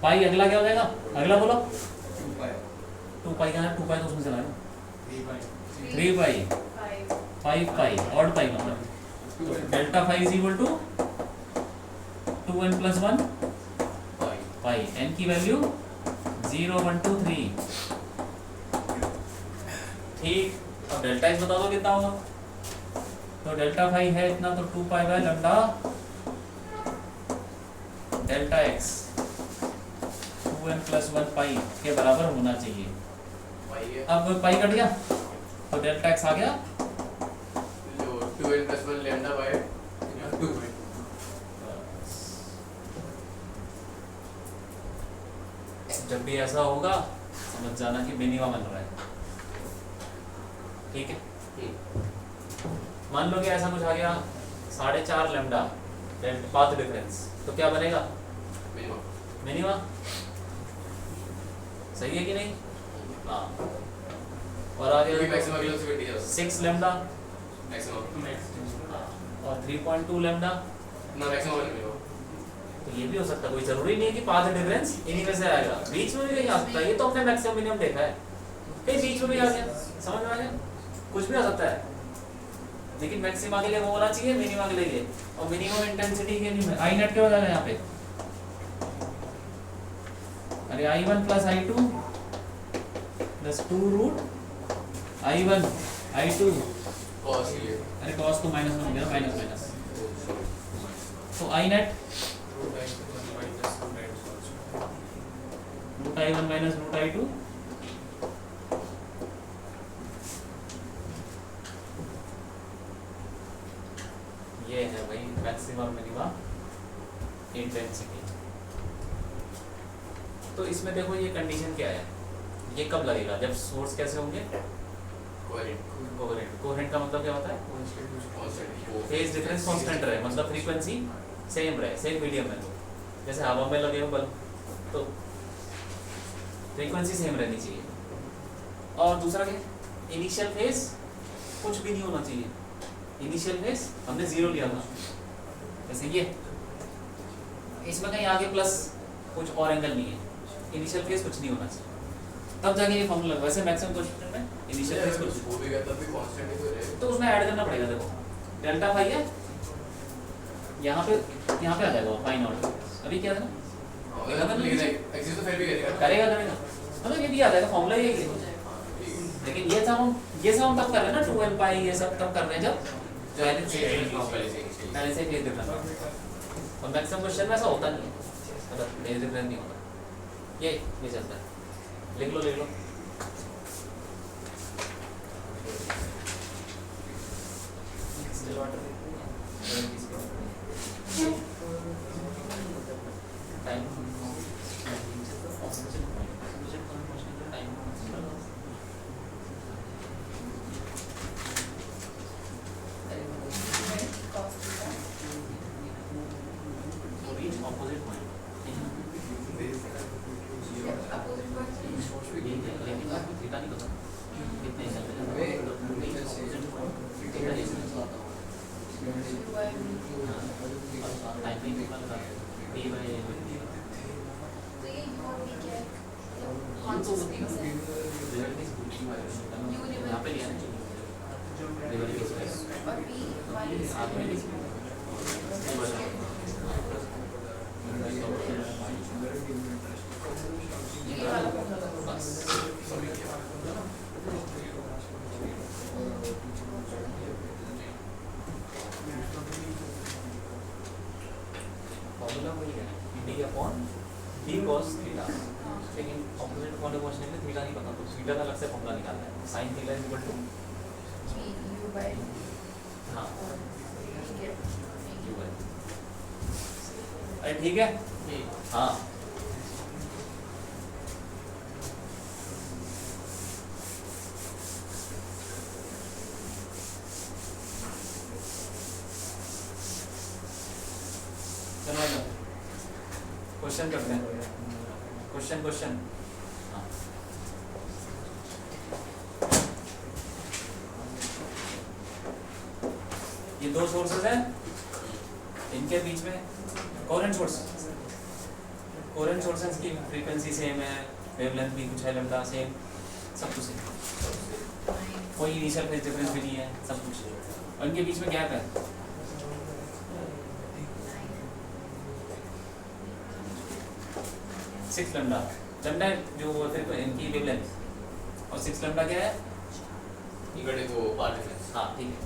पाई अगला क्या हो जाएगा? अगला बोलो। 2 पाई 2 पाई कहाँ है? 2 पाई तो उसमें चला 3 पाई 3 पाई 5 पाई ऑड पाई मतलब delta phi is equal to 2n + 1 pi, n की वैल्यू 0 1 2 3। ठीक, अब डेल्टा x बता दो कितना होगा। तो डेल्टा फाई है इतना, तो 2 pi by lambda delta x 2n + 1 पाई के बराबर होना चाहिए। पाई है अब पाई कट गया तो डेल्टा x आ गया जो 2n + 1 लैम्डा बाय 2। जब भी ऐसा होगा समझ जाना कि मिनिमम बन रहा है। ठीक है, मान लो कि ऐसा कुछ आ गया 4.5 लैम्डा पाथ डिफरेंस, तो क्या बनेगा मिनिमम। मिनिमम। सही है कि नहीं? हाँ, और आ क्योंकि गया मैक्सिमम की वेलोसिटी है 6 लैम्डा मैक्सिमम और 3.2 लैम्डा। ना मैक्सिमम मिनिमम। तो ये भी हो सकता है, कोई जरूरी नहीं है कि पाथ डिफरेंस इन्हीं में से आएगा, बीच में भी कहीं आ सकता है। ये तो हमने मैक्सिमम मिनिमम देखा है, कहीं बीच में भी आ गया, समझ में आ गया, कुछ भी हो सकता है। लेकिन मैक्सिमा के लिए वो होना चाहिए, मिनिमा के लिए ये, और मिनिमम इंटेंसिटी के लिए आई नेट क्या हो जाएगा यहाँ पे, अरे I1 + I2 + 2 root I1 I2, cos ये अरे कॉस तो माइनस में हो गया, माइनस माइनस, तो आई net root I1 - root I2 ये है भाई मैक्सिमम मिनिमम इंटेंसिटी। तो इसमें देखो ये कंडीशन क्या है, ये कब लगेगा, जब सोर्स कैसे होंगे कोहेरेंट। कोहेरेंट का मतलब क्या होता है, फेज डिफरेंस कांस्टेंट रहे, मतलब फ्रीक्वेंसी सेम रहे, सेम मीडियम में। तो जैसे हवा में लगे हो बल्ब, तो फ्रीक्वेंसी सेम रहनी चाहिए। और दूसरा क्या, इनिशियल फेज कुछ भी नहीं होना चाहिए। इनिशियल फेज हमने 0 लिया था, जैसे ये, इसमें कहीं आगे प्लस कुछ और एंगल नहीं है, इनिशियल फेज कुछ नहीं होना चाहिए, तब जाके ये फॉर्मूला। वैसे मैक्सिमम क्वेश्चन में इनिशियल फेज कुछ, वो भी कहता भी कांस्टेंट ही तो रहे। तो उसमें ऐड करना पड़ेगा। देखो डेल्टा फाई है, यहाँ पे आ जाएगा फाई नॉट, अभी क्या है ना, एक्सिस तो फिर भी करेगा मतलब ये भी आ जाएगा, फॉर्मूला यही है। लेकिन ये सब हम तब कर रहे हैं ना, 2n पाई ये सब तब कर रहे हैं जब पहले से फेज डिफरेंस, और मैक्सिमम क्वेश्चन में ऐसा होता नहीं है, मतलब फेज डिफरेंस नहीं होता। ये चलता है, लिख लो ठीक है। हाँ चलो क्वेश्चन करते हैं, क्वेश्चन। हाँ ये दो सोर्सेस हैं, इनके बीच में कोहेरेंट सोर्सेस की फ्रीक्वेंसी सेम है, वेवलेंथ भी कुछ है लैम्डा सेम, सब कुछ है, कोई इनिशियल फेज डिफरेंस भी नहीं है, सब कुछ है, और इनके बीच में गैप है। 6 लैम्डा, लैम्डा जो होते हैं इनकी वेवलेंथ, और 6 लैम्डा क्या है? Equal to path difference. हाँ ठीक है।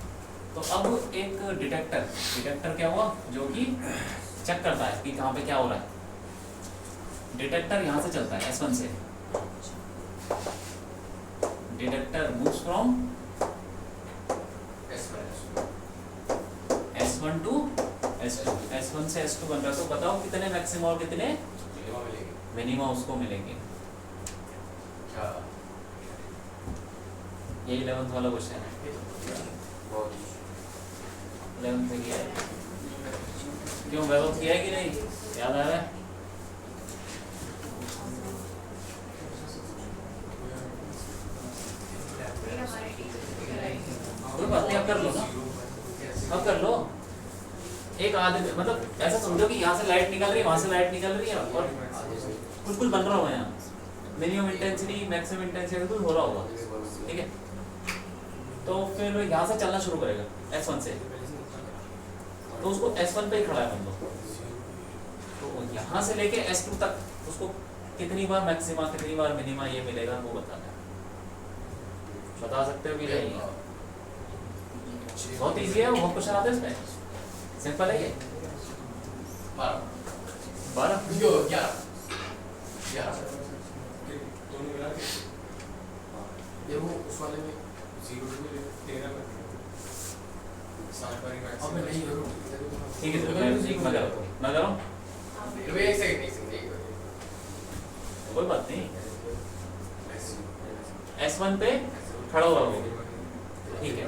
तो अब एक डिटेक्टर, डिटेक्टर क्या हुआ जो कि चेक करता है कि कहाँ पे क्या हो रहा है। डिटेक्टर यहाँ से चलता है S1 से, detector moves from S1 to S2, S1 से S2 बन रहा है। तो बताओ कितने मैक्सिमम और कितने मिनिमम मिलेगी मिनिमम उसको मिलेंगे। क्या? ये 11th वाला क्वेश्चन है, 11th में किया है। क्यों वैभव किया है कि नहीं, याद आ रहा है? कोई बात नहीं, अब कर लो ना, अब कर लो। एक आदमी मतलब ऐसा समझो कि यहाँ से लाइट निकल रही है, वहां से लाइट निकल रही है, और कुछ बन रहा होगा यहाँ, मिनिमम इंटेंसिटी मैक्सिमम इंटेंसिटी कुछ हो रहा होगा, ठीक है। तो फिर यहाँ से चलना शुरू करेगा S1 से, तो उसको S1 पे ही खड़ा है मान लो। तो यहाँ से लेके S2 तक उसको कितनी बार मैक्सिमा कितनी बार मिनिमा ये मिलेगा वो बताना है। बता सकते हो कि नहीं? बहुत इजी है, बहुत क्वेश्चन आते हैं इसमें, सिंपल है ये। 12 ये वो उस वाले में 0 टू 13 में 7 बार ही मैक्स। अब मैं नहीं करूँ ठीक है, मैं कर रहा हूँ रुपए एक सेकंड कोई बात नहीं। S1 पे खड़ा हुआ वो, ठीक है।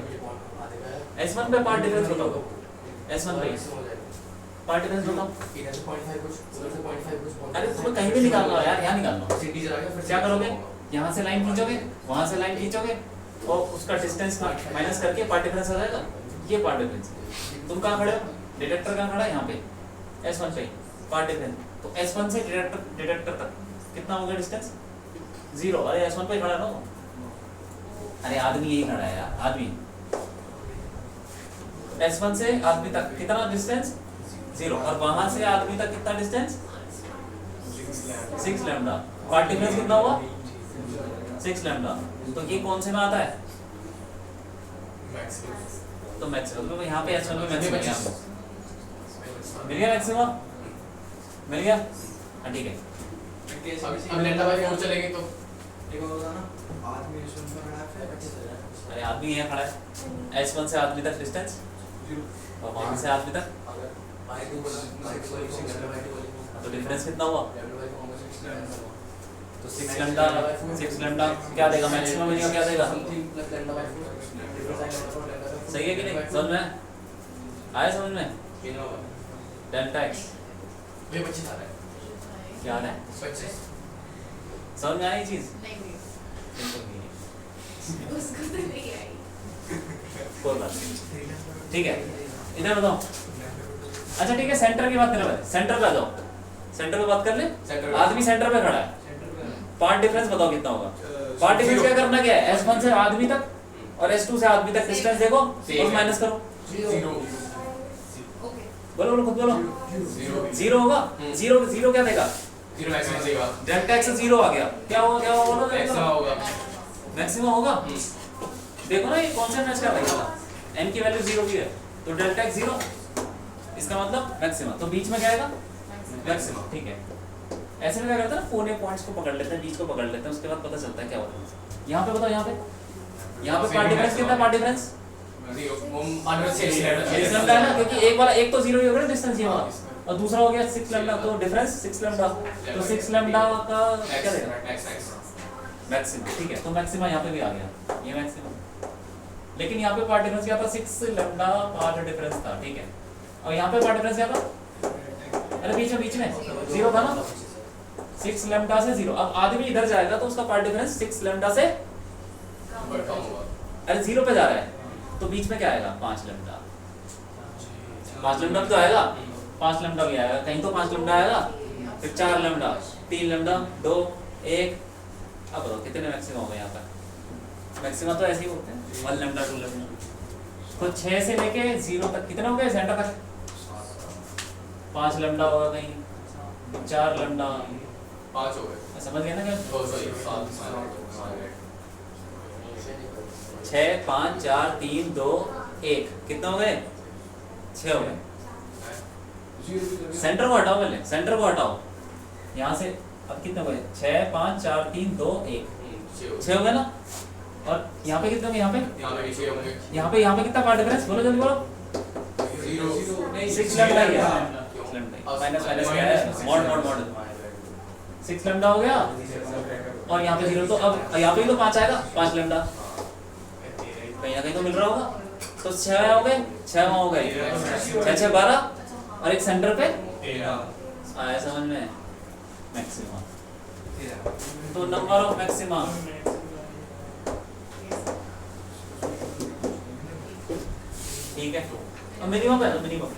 S1 पे पार्ट डिफरेंस बताओ, S1 पे पार्ट डिफरेंस बताओ। अरे तुम्हें कहीं भी निकालना है यार, यहाँ निकालना। क्या करोगे, यहाँ से लाइन खींचोगे, वहां से लाइन खींचोगे, और उसका डिस्टेंस माइनस करके पार्ट डिफरेंस आ जाएगा। ये पार्ट डिफरेंस। तुम कहाँ खड़े हो, डिटेक्टर कहाँ खड़ा है, यहाँ पे S1 पे पार्ट डिफरेंस। तो S1 से डिटेक्टर तक कितना हो गया डिस्टेंस? 0। अरे S1 पे खड़ा है ना, अरे आदमी यही खड़ा है यार, आदमी। S1 से आदमी तक कितना डिस्टेंस? 0। और वहां से आदमी तक कितना डिस्टेंस? 6 लैम्डा। पार्ट डिफरेंस कितना हुआ? 6 लैम्डा। तो ये कौन से में आता है? तो मैक्सिमम। तो यहाँ पे S1 में मैक्सिमम मिल गया, मैक्सिमम मिल गया। हाँ ठीक है। अब लैम्डा बाय 4 चलेंगे तो एक होगा ना, आदमी S1 पे खड़ा है, फिर अरे आदमी यहाँ खड़ा है, S1 से आदमी तक डिस्टेंस 0, और वहां से आदमी तक, तो डिफरेंस कितना हुआ? तो 6 लैम्डा क्या देगा, मैक्सिमम मिनिमम क्या देगा? सही है कि नहीं? समझ में आया? समझ में? डेल्टा एक्स ये 25 आ रहा है। क्या है? 25 समझ में आई चीज? उसको तो नहीं आई। कोई बात नहीं, ठीक है। इधर बताओ। अच्छा ठीक है, सेंटर की बात कर रहे हैं, सेंटर पे आ जाओ, सेंटर पे बात कर ले। आदमी सेंटर पे खड़ा है, पार्ट डिफरेंस बताओ कितना होगा? पार्ट डिफरेंस क्या करना, क्या है? S1 से आदमी तक और S2 से आदमी तक डिस्टेंस देखो और माइनस करो। 0 ओके। बोलो खुद बोलो। 0 होगा। 0 क्या देगा? 0 मैक्सिमम देगा। डेल्टा एक्स 0 आ गया, क्या होगा? क्या होगा बोलो? मैक्सिमम होगा। मैक्सिमम होगा। देखो ना ये कौन सा मैच कर रहा है, n की वैल्यू 0 की है, तो डेल्टा एक्स 0, इसका मतलब मैक्सिमम। तो बीच में क्या आएगा? मैक्सिमम, ठीक है। ऐसे में क्या करते हैं ना, कोने पॉइंट्स को पकड़ लेते हैं, बीच को पकड़ लेते हैं, उसके बाद पता चलता है क्या होता है। यहाँ पे बताओ, यहाँ पे पार्ट डिफरेंस कितना? पार्ट डिफरेंस 6 लैम्डा है ना, क्योंकि एक तो 0 ही होगा डिस्टेंस ये वाला, और दूसरा हो गया 6 लैम्डा, तो डिफरेंस 6 लैम्डा। तो 6 लैम्डा का क्या देगा? मैक्सिमम, ठीक है। तो मैक्सिमम यहाँ पे भी आ गया, ये मैक्सिमम। लेकिन यहाँ पे पार्ट डिफरेंस क्या था? 6 लैम्डा पार्ट डिफरेंस था, ठीक है। और यहाँ पे पार्ट डिफरेंस क्या था? अरे बीच में 0 था ना, 6 लैम्डा से 0। अब आदमी इधर जाएगा तो उसका पार्ट डिफरेंस 6 लैम्डा से, अरे 0 पे जा रहा है, तो बीच में क्या आएगा? 5 लैम्डा। 5 लैम्डा तो आएगा, 5 लैम्डा भी आएगा, कहीं तो 5 लैम्डा आएगा, फिर 4 लैम्डा, 3 लैम्डा, 2, 1। अब बताओ कितने मैक्सिमम हो गए यहाँ पर? मैक्सिमम तो ऐसे ही होते हैं, 1 लैम्डा, 2 लैम्डा। तो 6 से लेके 0 तक कितने हो गए सेंटर तक? 5 लैम्डा होगा, कहीं 4 लैम्डा, 5 हो गए। समझ गए ना क्या? ओ सॉरी 7 6 5 4 3 2 1 कितने हो गए? 6 हो गए। सेंटर को हटाओ, पहले सेंटर को हटाओ यहाँ से। अब कितने हो गए? 6 5 4 3 2 1 6 हो गए ना। और यहाँ पे कितने हो गए? यहाँ पे 6 होंगे। यहाँ पे कितना पार्ट डिफरेंस? बोलो जल्दी बोलो। 0 नहीं 6 लैम्डा ही है। माइनस माइनस क्या है? मॉड 6 लैम्डा हो गया। और यहाँ पे 0, तो अब यहाँ पे भी तो 5 आएगा, 5 लैम्डा कहीं ना कहीं तो मिल रहा होगा। तो 6 हो गए, 6 हो गए, 6 6 12 और एक सेंटर पे 13 आया समझ में? मैक्सिमा। तो नंबर ऑफ मैक्सिमा ठीक है। अब मिनिमम है, मिनिमम।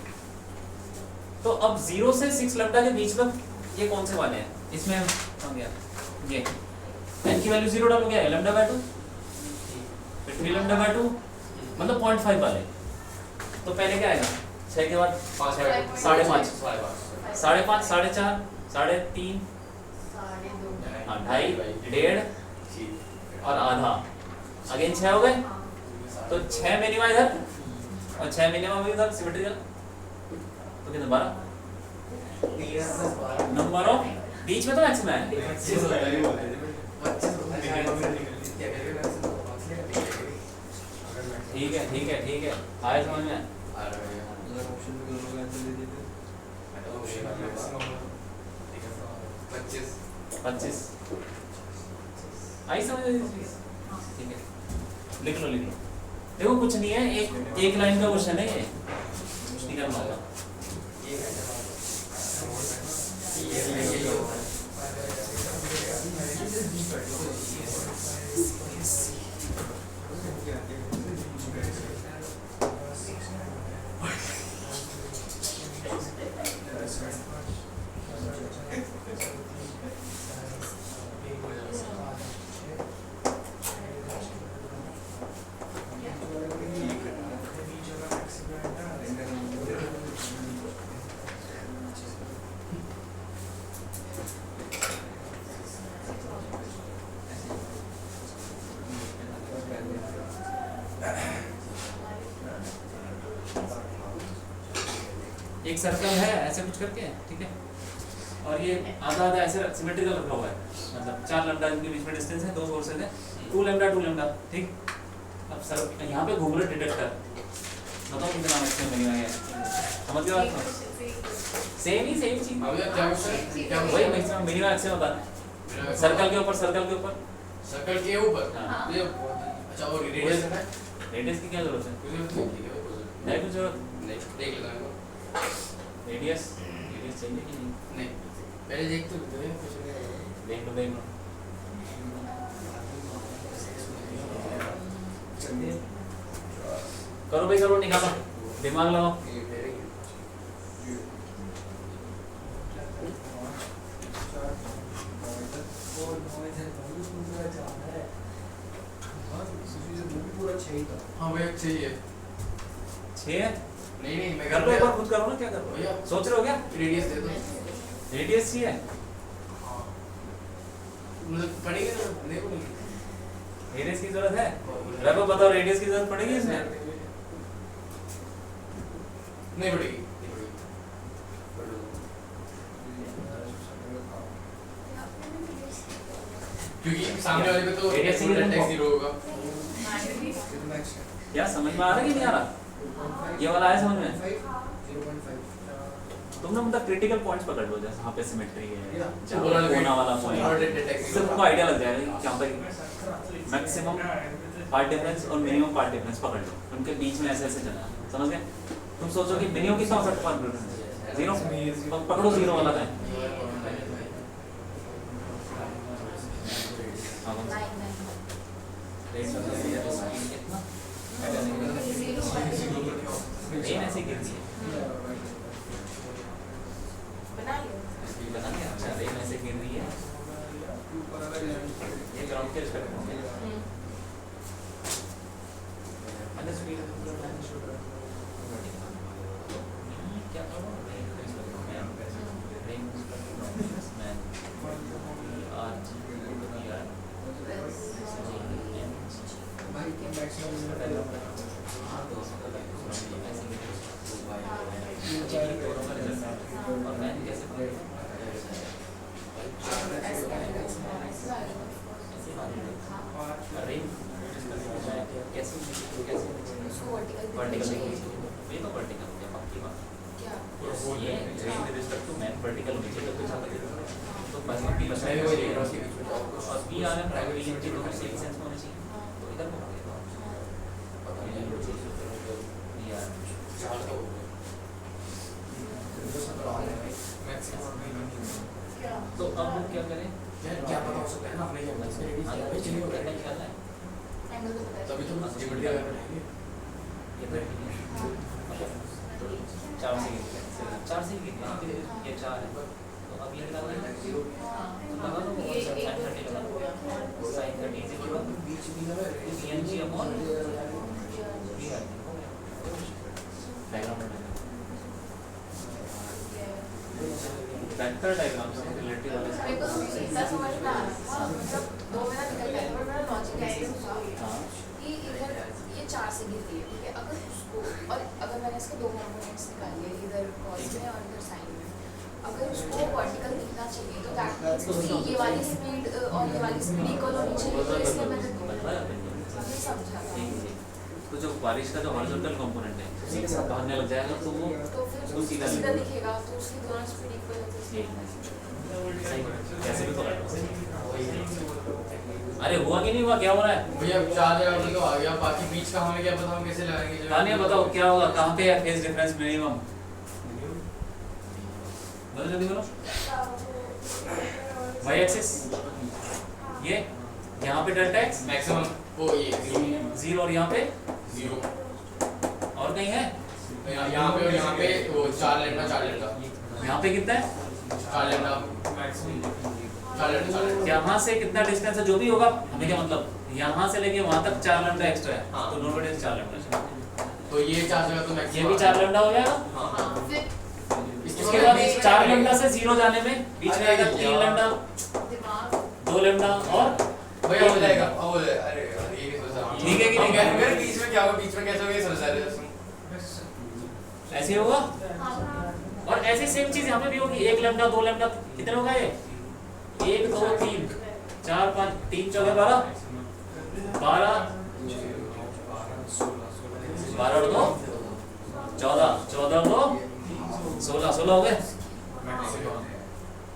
तो अब 0 से 6 लैम्डा के बीच में ये कौन से वाले हैं? इसमें आ गया ये n की वैल्यू 0 डालो, क्या है? लैम्डा बाय 2, फिर 3 लैम्डा बाय 2, मतलब 0.5 वाले। तो पहले क्या आएगा? 6 के बाद 5 5.5 5.5 4.5 3.5 3.5 1.5 1.5 और आधा अगेन 6 हो गए। तो 6 मिनिमा इधर और 6 मिनिमा भी इधर सिमेट्रिकल। तो कितना? 12 नंबर ऑफ बीच में तो मैक्सिमम है। ठीक है ठीक है ठीक है, आया समझ में? अगर ऑप्शन में दोनों का आंसर दे देते 25 आई समझ में? ठीक है, लिख लो लिख लो। देखो कुछ नहीं है, एक लाइन का क्वेश्चन है ये, कुछ नहीं करना होगा। एक सर्कल है ऐसे कुछ करके, ठीक है, और ये आधा आधा ऐसे सिमेट्रिकल रखा हुआ है, मतलब 4 लैम्डा इनके बीच में डिस्टेंस है, 2 सोर्सेज है, 2 लैम्डा, ठीक। अब सर यहाँ पे घूम रहे डिटेक्टर, बताओ कितना मैक्सिमम मिलेगा ये? समझ गए बात? सेम ही सेम चीज, अब यार क्या वही मैक्सिमम मिनिमम मैक्सिमम बताना। सर्कल के ऊपर सर्कल के ऊपर हाँ। ये अच्छा, और रेडियस है? रेडियस की क्या जरूरत है? नहीं कुछ जरूरत नहीं, देख लेता हूँ। रेडियस चाहिए कि नहीं? नहीं, पहले देख तो दो कुछ देख लो करो भाई, करो, निकालो, दिमाग लगाओ। हाँ भैया चाहिए 6 नहीं मैं कर लो, एक बार खुद करो ना, क्या कर रहे भैया हो? सोच रहे हो क्या? रेडियस दे दो। रेडियस चाहिए? हाँ मतलब पड़ेगी ना, नहीं पड़ेगी? रेडियस की जरूरत है? रघु बताओ, रेडियस की जरूरत पड़ेगी इसमें? नहीं पड़ेगी। क्योंकि सामने वाले पे तो Radius ही है, टैक्स 0 होगा। क्या समझ में आ रहा है कि नहीं आ रहा? ये वाला है समझ में? 0.5 तुम ना मतलब क्रिटिकल पॉइंट्स पकड़ लो, जैसे यहाँ पे सिमेट्री है, जहाँ बोला पे कोना वाला और पॉइंट, टैक्स इससे तुमको आइडिया लग जाएगा कि जहाँ पे मैक्सिमम पार्ट डिफरेंस और मिनिमम पार्ट डिफरेंस पकड़ लो, उनके बीच में ऐसे ऐसे चलना, समझ गए? तुम सोचो कि मिनिमम कितना हो सकता है पार्ट डिफरेंस? 0, तो पकड़ो 0 वाला है। रेन ऐसे गिरती है, बता नहीं, अच्छा रेन ऐसे गिर रही है, ये ग्राउंड के रिस्पेक्ट में क्या ये तो वर्टिकल हो गया पक्की बात क्या ये with respect to man vertical होनी चाहिए तो कुछ आता है तो बस मैं भी वही भी देख रहा हूँ उसके बीच में और कुछ और B R M private limited दोनों सेम सेंस में होने चाहिए तो इधर को पकड़ेगा पता नहीं वो चीज़ बी आर एम चार तो हो गए मैक्सिमम क्या तो अब हम क्या करें क्या पता हो सकता है ना अपने क्या मैक्स में हाँ, रेडियस चलिए होगा क्या निकालना है एंगल तो पता है तभी तो लिमिट क्या करना है ये तो चार से चार से ये चार है तो अब ये निकालना है हाँ लगा दो ये साइन एक 30 लगा दो साइन 30 इज इक्वल टू बीच में ना CNG upon diagram vector diagram से रिलेटिव वाले मेरे को तो इतना समझ में आ रहा था मतलब दो मेरा निकल गया था पर मेरा लॉजिक ऐसे था हाँ कि इधर ये 4 से गिरती है ठीक है अगर उसको और अगर मैंने इसके दो कंपोनेंट्स निकाल लिए इधर कॉस में और इधर साइन में अगर उसको वर्टिकल दिखना चाहिए तो दैट मींस उसकी ये वाली स्पीड और ये वाली स्पीड इक्वल होनी चाहिए तो इसलिए मैंने दो ये समझा था तो जो बारिश का जो हॉरिजॉन्टल कंपोनेंट है उसी के साथ भागने लग जाएगा तो वो तो फिर वो सीधा सीधा दिखेगा तो उसकी दोनों स्पीड इक्वल होती है सही कैसे भी पकड़ लो अरे हुआ कि नहीं हुआ क्या हो रहा है भैया चार जगह पे तो आ गया बाकी बीच का हमें क्या पता हम कैसे लगाएंगे तानिया बताओ क्या होगा कहाँ पे है फेज डिफरेंस मिनिमम बोलो जल्दी बोलो y एक्सिस ये यहाँ पे डेल्टा x मैक्सिमम वो ये 0 और यहाँ पे 0 और कहीं है यहाँ पे और यहाँ पे वो 4 लेना यहाँ पे कितना है 4 लेना यहाँ से कितना डिस्टेंस है जो भी होगा हमें क्या मतलब यहाँ से लेके वहाँ तक 4 लैम्डा एक्स्ट्रा है हाँ। तो दोनों डिस्टेंस 4 लैम्डा तो ये 4 जगह तो ये मैक्सिमम भी 4 लैम्डा हो जाएगा हाँ हाँ फिर उसके बाद 4 लैम्डा से 0 जाने में बीच में आएगा 3 लैम्डा दिमाग 2 लैम्डा और भैया हो जाएगा हो जाएगा अरे यार ये नहीं सोचा ठीक है कि नहीं? मेरे बीच में क्या होगा बीच में कैसे होगा ये समझ रहे हो ऐसे होगा हाँ और ऐसी सेम चीज यहाँ पे भी होगी 1 लैम्डा 2 लैम्डा कितने होगा ये 1 2 3 4 5 3 चौके 12 12 और 2 14 14 और 2 16 16 हो गए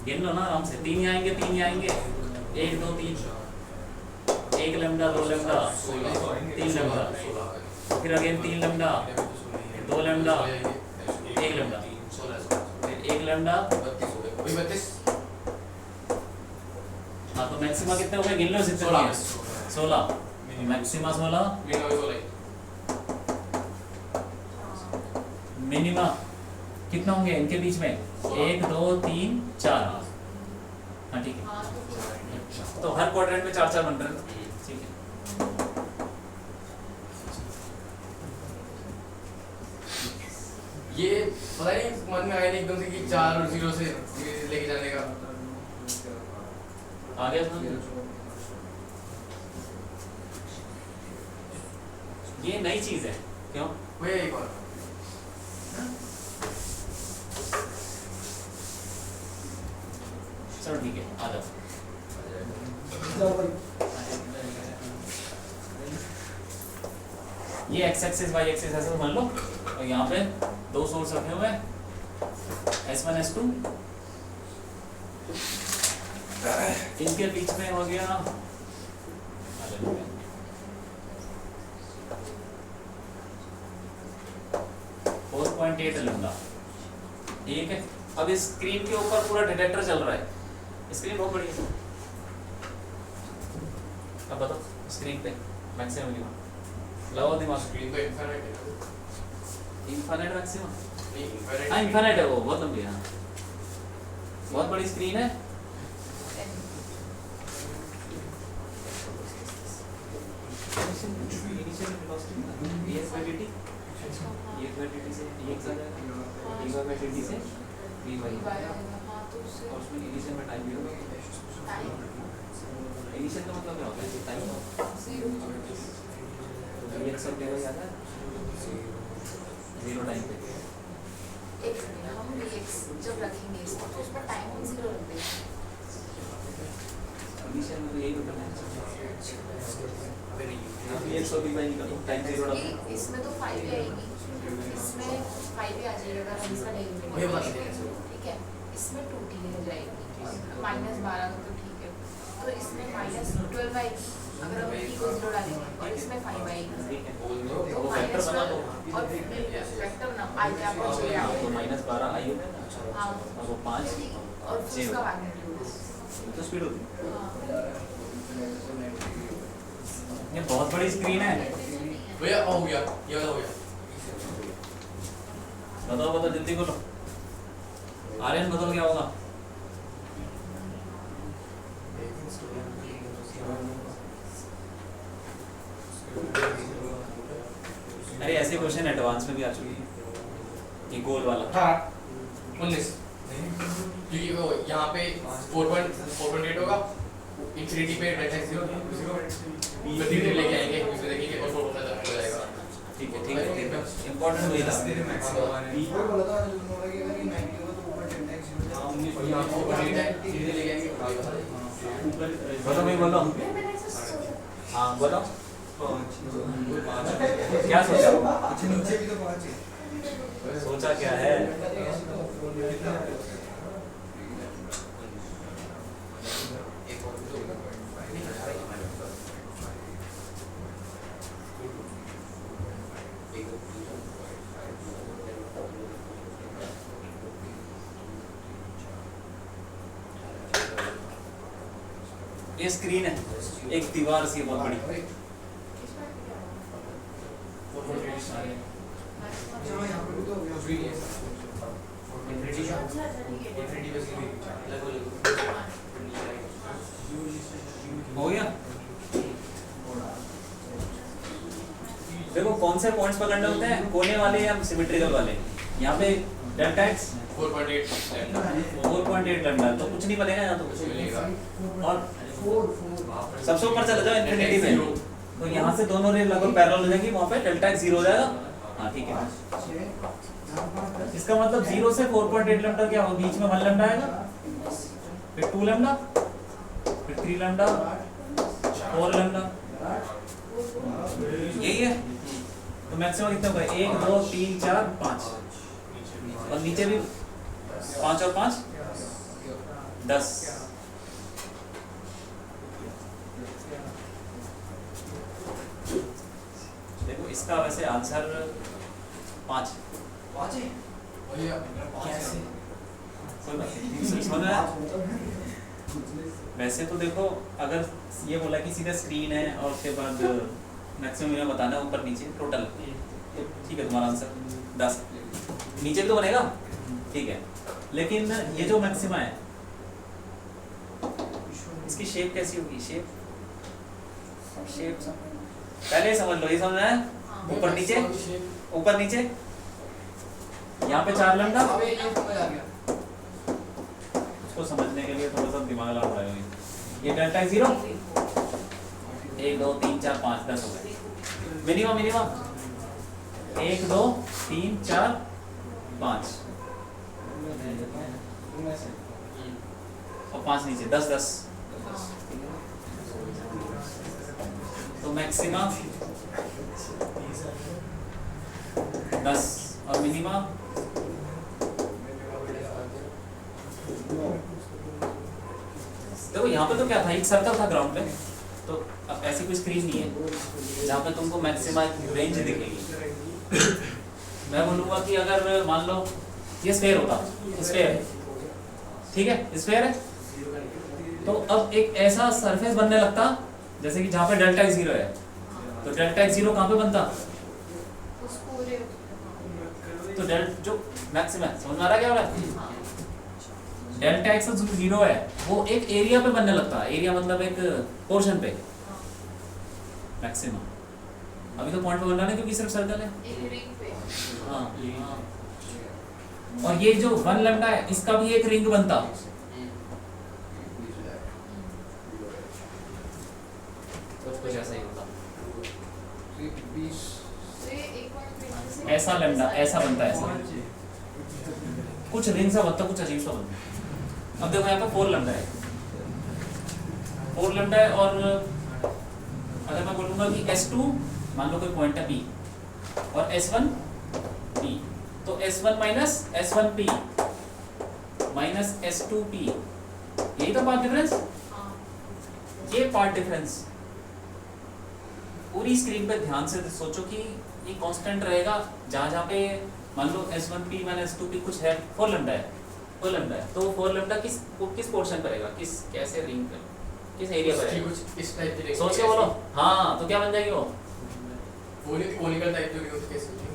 गिन लो ना आराम से 3 ही आएंगे 3 ही आएंगे 1 2 3 1 लैम्डा 2 लैम्डा 3 लैम्डा फिर अगेन 3 लैम्डा 2 लैम्डा 1 लैम्डा फिर 1 लैम्डा 32 हाँ तो मैक्सिमा कितने हो गए गिन लो जितने 16 मैक्सिमा 16 मिनिमा कितना होंगे इनके बीच में 1 2 3 4 हाँ ठीक है हाँ तो तो हर क्वाड्रेंट में 4 4 बन रहे हैं ठीक है ये पता नहीं मन में आया नहीं एकदम से कि 4 और 0 से लेके जाने का आ गया समझ ये नई चीज है क्यों भैया एक और चलो ठीक है आ जाओ ये x एक्सिस y एक्सिस ऐसे मान लो और यहाँ पे 2 सोर्स रखे हुए हैं S1 S2 इनके बीच में हो गया 4.8 लैम्डा ठीक है अब इस स्क्रीन के ऊपर पूरा डिटेक्टर चल रहा है स्क्रीन बहुत बड़ी है अब बताओ स्क्रीन पे मैक्सिमम मिनिमम लगाओ दिमाग स्क्रीन तो इनफिनिट है इनफाइनाइट मैक्सिमम नहीं इनफिनिट हाँ इनफाइनाइट है वो बहुत लंबी है हाँ बहुत बड़ी स्क्रीन है initial velocity dx by dt dx by dt से dx आ जाएगा dy by dt से dy हाँ तो उससे और उसमें इनिशियल में टाइम भी होगा इनिशियल का मतलब क्या होता है टाइम dx और dy आता है 0 टाइम पे एक सेकंड हम dx जब रखेंगे इसको तो उसमें टाइम हम 0 रख देंगे इनिशियल में तो यही तो करना है dx और dy निकालो टाइम 0 डालो इसमें तो 5 ही आएगी जाएगा अगर हम इसका वही बता डेरिवेटिव देते हैं। ठीक है, इसमें 2t रह जाएगी और -12 तो ठीक है, तो इसमें -12 आएगी अगर हम t को 0 डालेंगे और इसमें 5 आएगी ठीक है बोल दो तो वो वेक्टर बना दो। -12 और वेक्टर ना आई कैप और j तो आएगा। -12 आई होगा ना, हाँ और वो 5 और फिर उसका मैग्नीट्यूड तो स्पीड होती है। हाँ ये बहुत बड़ी स्क्रीन है। भैया हो गया, ये वाला हो गया। बताओ बताओ जल्दी बोलो। आर्यन बताओ क्या होगा? अरे ऐसे क्वेश्चन एडवांस में भी आ चुके हैं, ये गोल वाला। हाँ 19 क्योंकि वो यहाँ पे 4.8 होगा, इंफिनिटी पे डेल्टा 0 फिर धीरे लेके आएंगे, उसमें देखेंगे और 4 हो जाएगा। ठीक है ठीक है ठीक है, इम्पोर्टेंट वही था। वो बोला था नोरा कि अगर ये 90 होगा तो ऊपर डेल्टा x 0 हाँ 19 और यहाँ पे 4.8 है, धीरे लेके आएंगे बोलो भाई बोलो। हाँ बोलो क्या सोचा? अच्छा नीचे भी तो 5 है। सोचा क्या है? ये स्क्रीन है, एक दीवार सी बहुत बड़ी। हाँ यहाँ पे भी तो हो गया। इंफिनिटी का इंफिनिटी पे सीधी हो गया। देखो कौन से पॉइंट्स पकड़ने होते हैं, कोने वाले या सिमेट्रिकल वाले। यहाँ पे डेल्टा x 4.8 4.8 लैम्डा, तो कुछ नहीं बनेगा यहाँ तो कुछ नहीं मिलेगा। और सबसे ऊपर चले जाओ इन्फिनिटी पे, तो यहाँ से दोनों रे लगभग पैरेलल हो जाएंगी, वहाँ पे डेल्टा x 0 हो जाएगा। हाँ ठीक है, इसका मतलब 0 से 4.8 लैम्डा क्या हो, बीच में 1 लैम्डा आएगा, फिर 2 लैम्डा, फिर 3 लैम्डा, 4 लैम्डा, यही है। तो मैक्सिमम कितना होगा? 1 2 3 4 5 और नीचे भी 5 और 5 10। देखो इसका वैसे आंसर 5 है। भैया कैसे कोई बात नहीं, समझ में आया? वैसे तो देखो अगर ये बोला कि सीधा स्क्रीन है और उसके बाद मैक्सिमम ये बताना है ऊपर नीचे टोटल, तो ठीक है तुम्हारा आंसर 10। नीचे भी तो बनेगा, ठीक है। लेकिन ये जो मैक्सिमा है इसकी शेप कैसी होगी? शेप पहले समझ लो, ये समझ में आया? ऊपर नीचे ऊपर नीचे, यहाँ पे 4 लैम्डा। अबे ये समझ आ गया। उसको समझने के लिए थोड़ा सा दिमाग लगाना पड़ेगा। ये डेल्टा 0 1 2 3 4 5 10 हो गए मिनिमम 1 2 3 4 5 और 5 नीचे 10 10। तो मैक्सिमा 10 और मिनिमा देखो यहाँ पे तो क्या था, एक सर्कल था ग्राउंड पे, तो अब ऐसी कोई स्क्रीन नहीं है जहाँ पे तुमको मैक्सिमा रेंज दिखेगी। मैं बोलूँगा कि अगर मान लो ये स्फेयर होता, स्फेयर ठीक है, स्फेयर है, तो अब एक ऐसा सरफेस बनने लगता जैसे कि जहाँ पे डेल्टा x 0 है, तो डेल्टा x 0 कहाँ पे बनता? उस पूरे तो जो मैक्सिमा समझ में आ रहा है क्या हो रहा है? डेल्टा x 0 है वो एक एरिया पे बनने लगता है, एरिया मतलब एक पोर्शन पे मैक्सिमा। अभी तो पॉइंट पकड़ना है क्योंकि सिर्फ सर्कल है। एक रिंग पे हाँ और ये जो 1 लैम्डा है इसका भी एक रिंग बनता, कुछ ऐसा ही होता। तो ये एक पॉइंट ऐसा लैम्डा ऐसा बनता है, ऐसा कुछ रिंग सा बनता, कुछ अजीब सा बनता। अब देखो यहाँ पे 4 लैम्डा है, 4 लैम्डा है, और अगर मैं बोलूँगा कि S2 मान लो कोई पॉइंट है P और S1 P, तो S1 minus S1P minus S2P, यही तो पार्ट डिफरेंस। हाँ ये पार्ट डिफरेंस पूरी स्क्रीन पे ध्यान से सोचो कि ये कांस्टेंट रहेगा, जहाँ जहाँ पे मान लो S1P माइनस S2P कुछ है, 4 लैम्डा है, 4 लैम्डा है, तो 4 लैम्डा किस पोर्शन पर रहेगा, कैसे रिंग पर, किस एरिया पर रहेगा, कुछ इस टाइप की सोच के बोलो। हाँ तो क्या बन जाएगी वो, कोनिकल टाइप जो होती है कैसे होती है।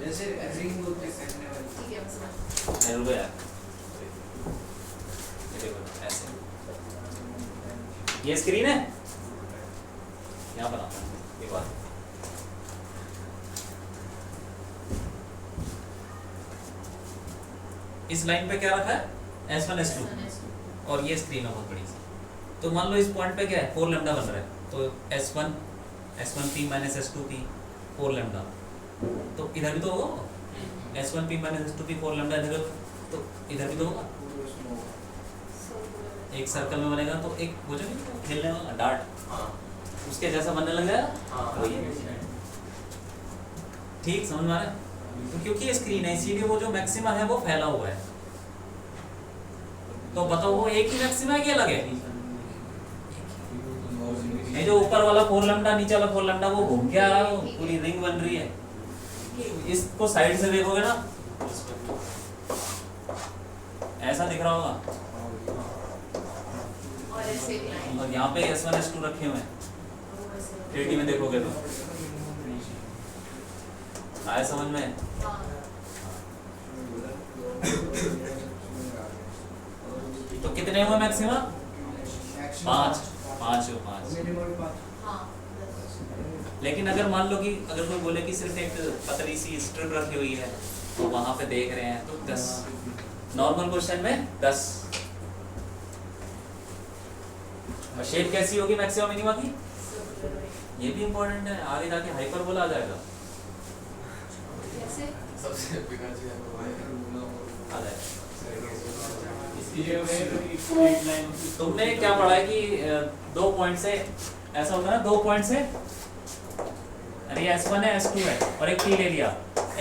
जैसे रिंग होती है कहने वाली। ठीक है मैं समझ। रुको यार, ये देखो ऐसे, ये स्क्रीन है, यहाँ बनाता हूँ एक बार। इस लाइन पे क्या रखा है S1 S2, और ये स्क्रीन है बहुत बड़ी सी, तो मान लो इस पॉइंट पे क्या है 4 लैम्डा बन रहा है, तो S1P माइनस S2P 4 लैम्डा, तो इधर भी तो होगा S1P माइनस S2P 4 लैम्डा, इधर तो इधर भी तो होगा, एक सर्कल में बनेगा, तो एक वो जो खेलने वाला डार्ट, हाँ उसके जैसा बनने लग जाएगा। हाँ वही है। ठीक समझ में आ रहा है? तो क्योंकि ये स्क्रीन है इसीलिए वो जो मैक्सिमा है वो फैला हुआ है, तो बताओ वो एक ही मैक्सिमा है कि अलग है? ये जो ऊपर वाला 4 लैम्डा नीचे वाला 4 लैम्डा वो घूम के आ रहा है, वो पूरी रिंग बन रही है। इसको साइड से देखोगे ना ऐसा दिख रहा होगा, और ऐसे लाइन और यहाँ पे S1 S2 रखे हुए हैं, 3D में देखोगे तो आया समझ में? हाँ तो कितने हुए मैक्सिमा? 5 मिनिमम 5। हाँ लेकिन अगर मान लो कि अगर कोई बोले कि सिर्फ एक पतली सी स्ट्रिप रखी हुई है तो वहां पे देख रहे हैं तो 10, नॉर्मल क्वेश्चन में 10। शेप कैसी होगी मैक्सिमम मिनिमा की? ये भी इम्पोर्टेंट है, आगे जाके हाइपरबोला आ जाएगा, कैसे सबसे बेकार चीज आ जाएगा। ये स्ट्रेट लाइन तुमने क्या पढ़ा है कि 2 पॉइंट से ऐसा होता है ना, 2 पॉइंट से, अरे S1 है S2 है और एक P ले लिया,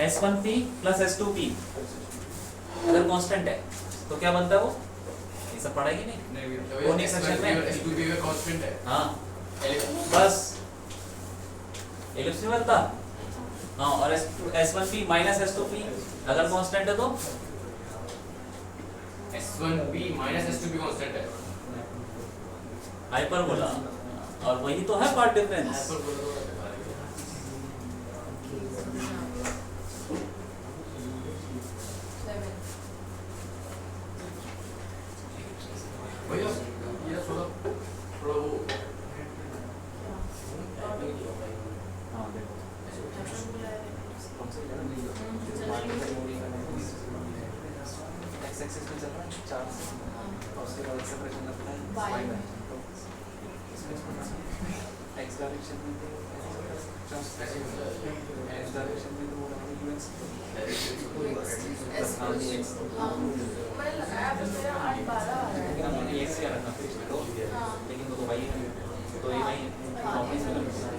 S1P प्लस S2P अगर कांस्टेंट है तो क्या बनता है वो, ये सब पढ़ा है कि नहीं? कोनिक सेक्शन में S2P का कांस्टेंट है। हाँ बस एलिप्स नहीं बनता। हाँ और S1P माइनस S2P अगर कांस्टेंट है तो S1P माइनस S2P कांस्टेंट है। हाइपरबोला, और वही तो है पार्ट डिफरेंस। भैया ये थोड़ा वो हाँ देखो एक्स एक्सिस में चल रहा है 4 और उसके बाद एक्सेलरेशन लगता है y में, एक्स डायरेक्शन में तो एक्स डायरेक्शन में तो वो हाँ मैंने लगाया बस मेरा 8-12 आ रहा है। हमने एक्स क्या रखा फिर इसमें तो, हाँ लेकिन वो तो y है, तो ये वही प्रॉपर्टीज में लगता है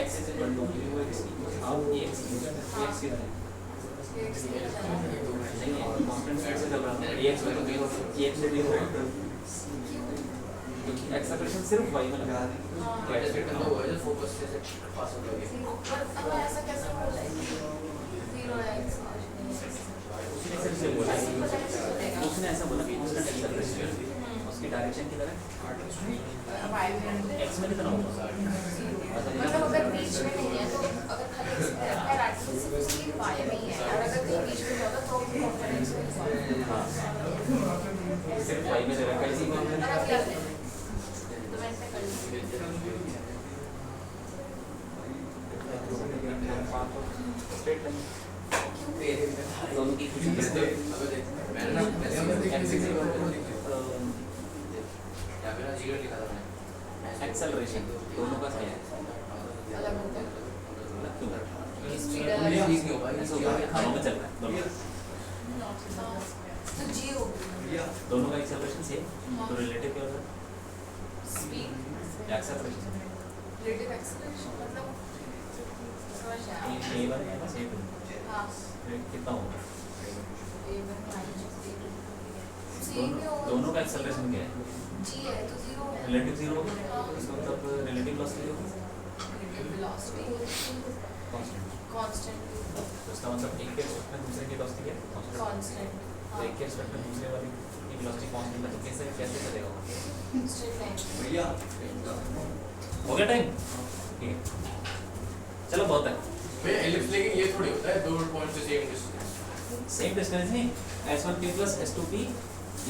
एक्स इज इक्वल टू ये इसकी आप ये एक्स की तरह नहीं है, कांस्टेंट स्पीड से चल रहा है, ये एक्स में तो 0 ये एक्स से 0 होगा क्योंकि एक्सेलरेशन सिर्फ y में लगा है। हाँ तो ऐसे करना हुआ है फोकस से पास हो गया। पर अब ऐसा कैसे बोला है 0 है उसने सिर्फ से बोला उसने ऐसा बोला कि कांस्टेंट एक्सेलरेशन उसकी डायरेक्शन की तरह एक्स में कितना होगा, मतलब अगर बीच में नहीं है तो अगर खाली पैराटिकल से उसकी वाई में ही है, और अगर कहीं बीच में होगा तो कॉन्फिडेंस में हाँ सिर्फ y में जगह कैसी और कॉन्स्टेंट अब क्या करें तो मैं ऐसे कर लूँ स्ट्रेट लाइन दोनों की कुछ एक्सेलरेशन दोनों का क्या है अलग होता है अलग क्यों? स्पीड ऐसा होगा कि खानों में चल रहा है दोनों तो जी हो गई दोनों का एक्सेलरेशन सेम, हाँ। तो रिलेटिव क्या होता है? स्पीड एक्सेलरेशन रिलेटिव एक्सेलरेशन मतलब समझ आया A1 माइनस A2 हाँ कितना होगा? A1 माइनस A2 सेम ही होगा दोनों का एक्सेलरेशन क्या है? G है तो 0 होगा रिलेटिव जीरो होगा, हाँ इसका मतलब रिलेटिव वेलोसिटी होगी वेलोसिटी कांस्टेंट। कांस्टेंट तो इसका मतलब एक के रिस्पेक्ट में दूसरे की वेलोसिटी क्या है? कांस्टेंट। कांस्टेंट तो एक के रिस्पेक्ट में दूसरे वाली की वेलोसिटी कांस्टेंट है तो कैसे कैसे चलेगा वो? स्ट्रेट लाइन भैया हो गया टाइम? ठीक है, चलो बहुत है। भैया एलिप्स लेकिन ये थोड़ी होता है दो पॉइंट से सेम डिस्टेंस। सेम डिस्टेंस नहीं, S1P plus S2P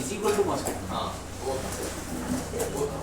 is equal to constant. हाँ वो था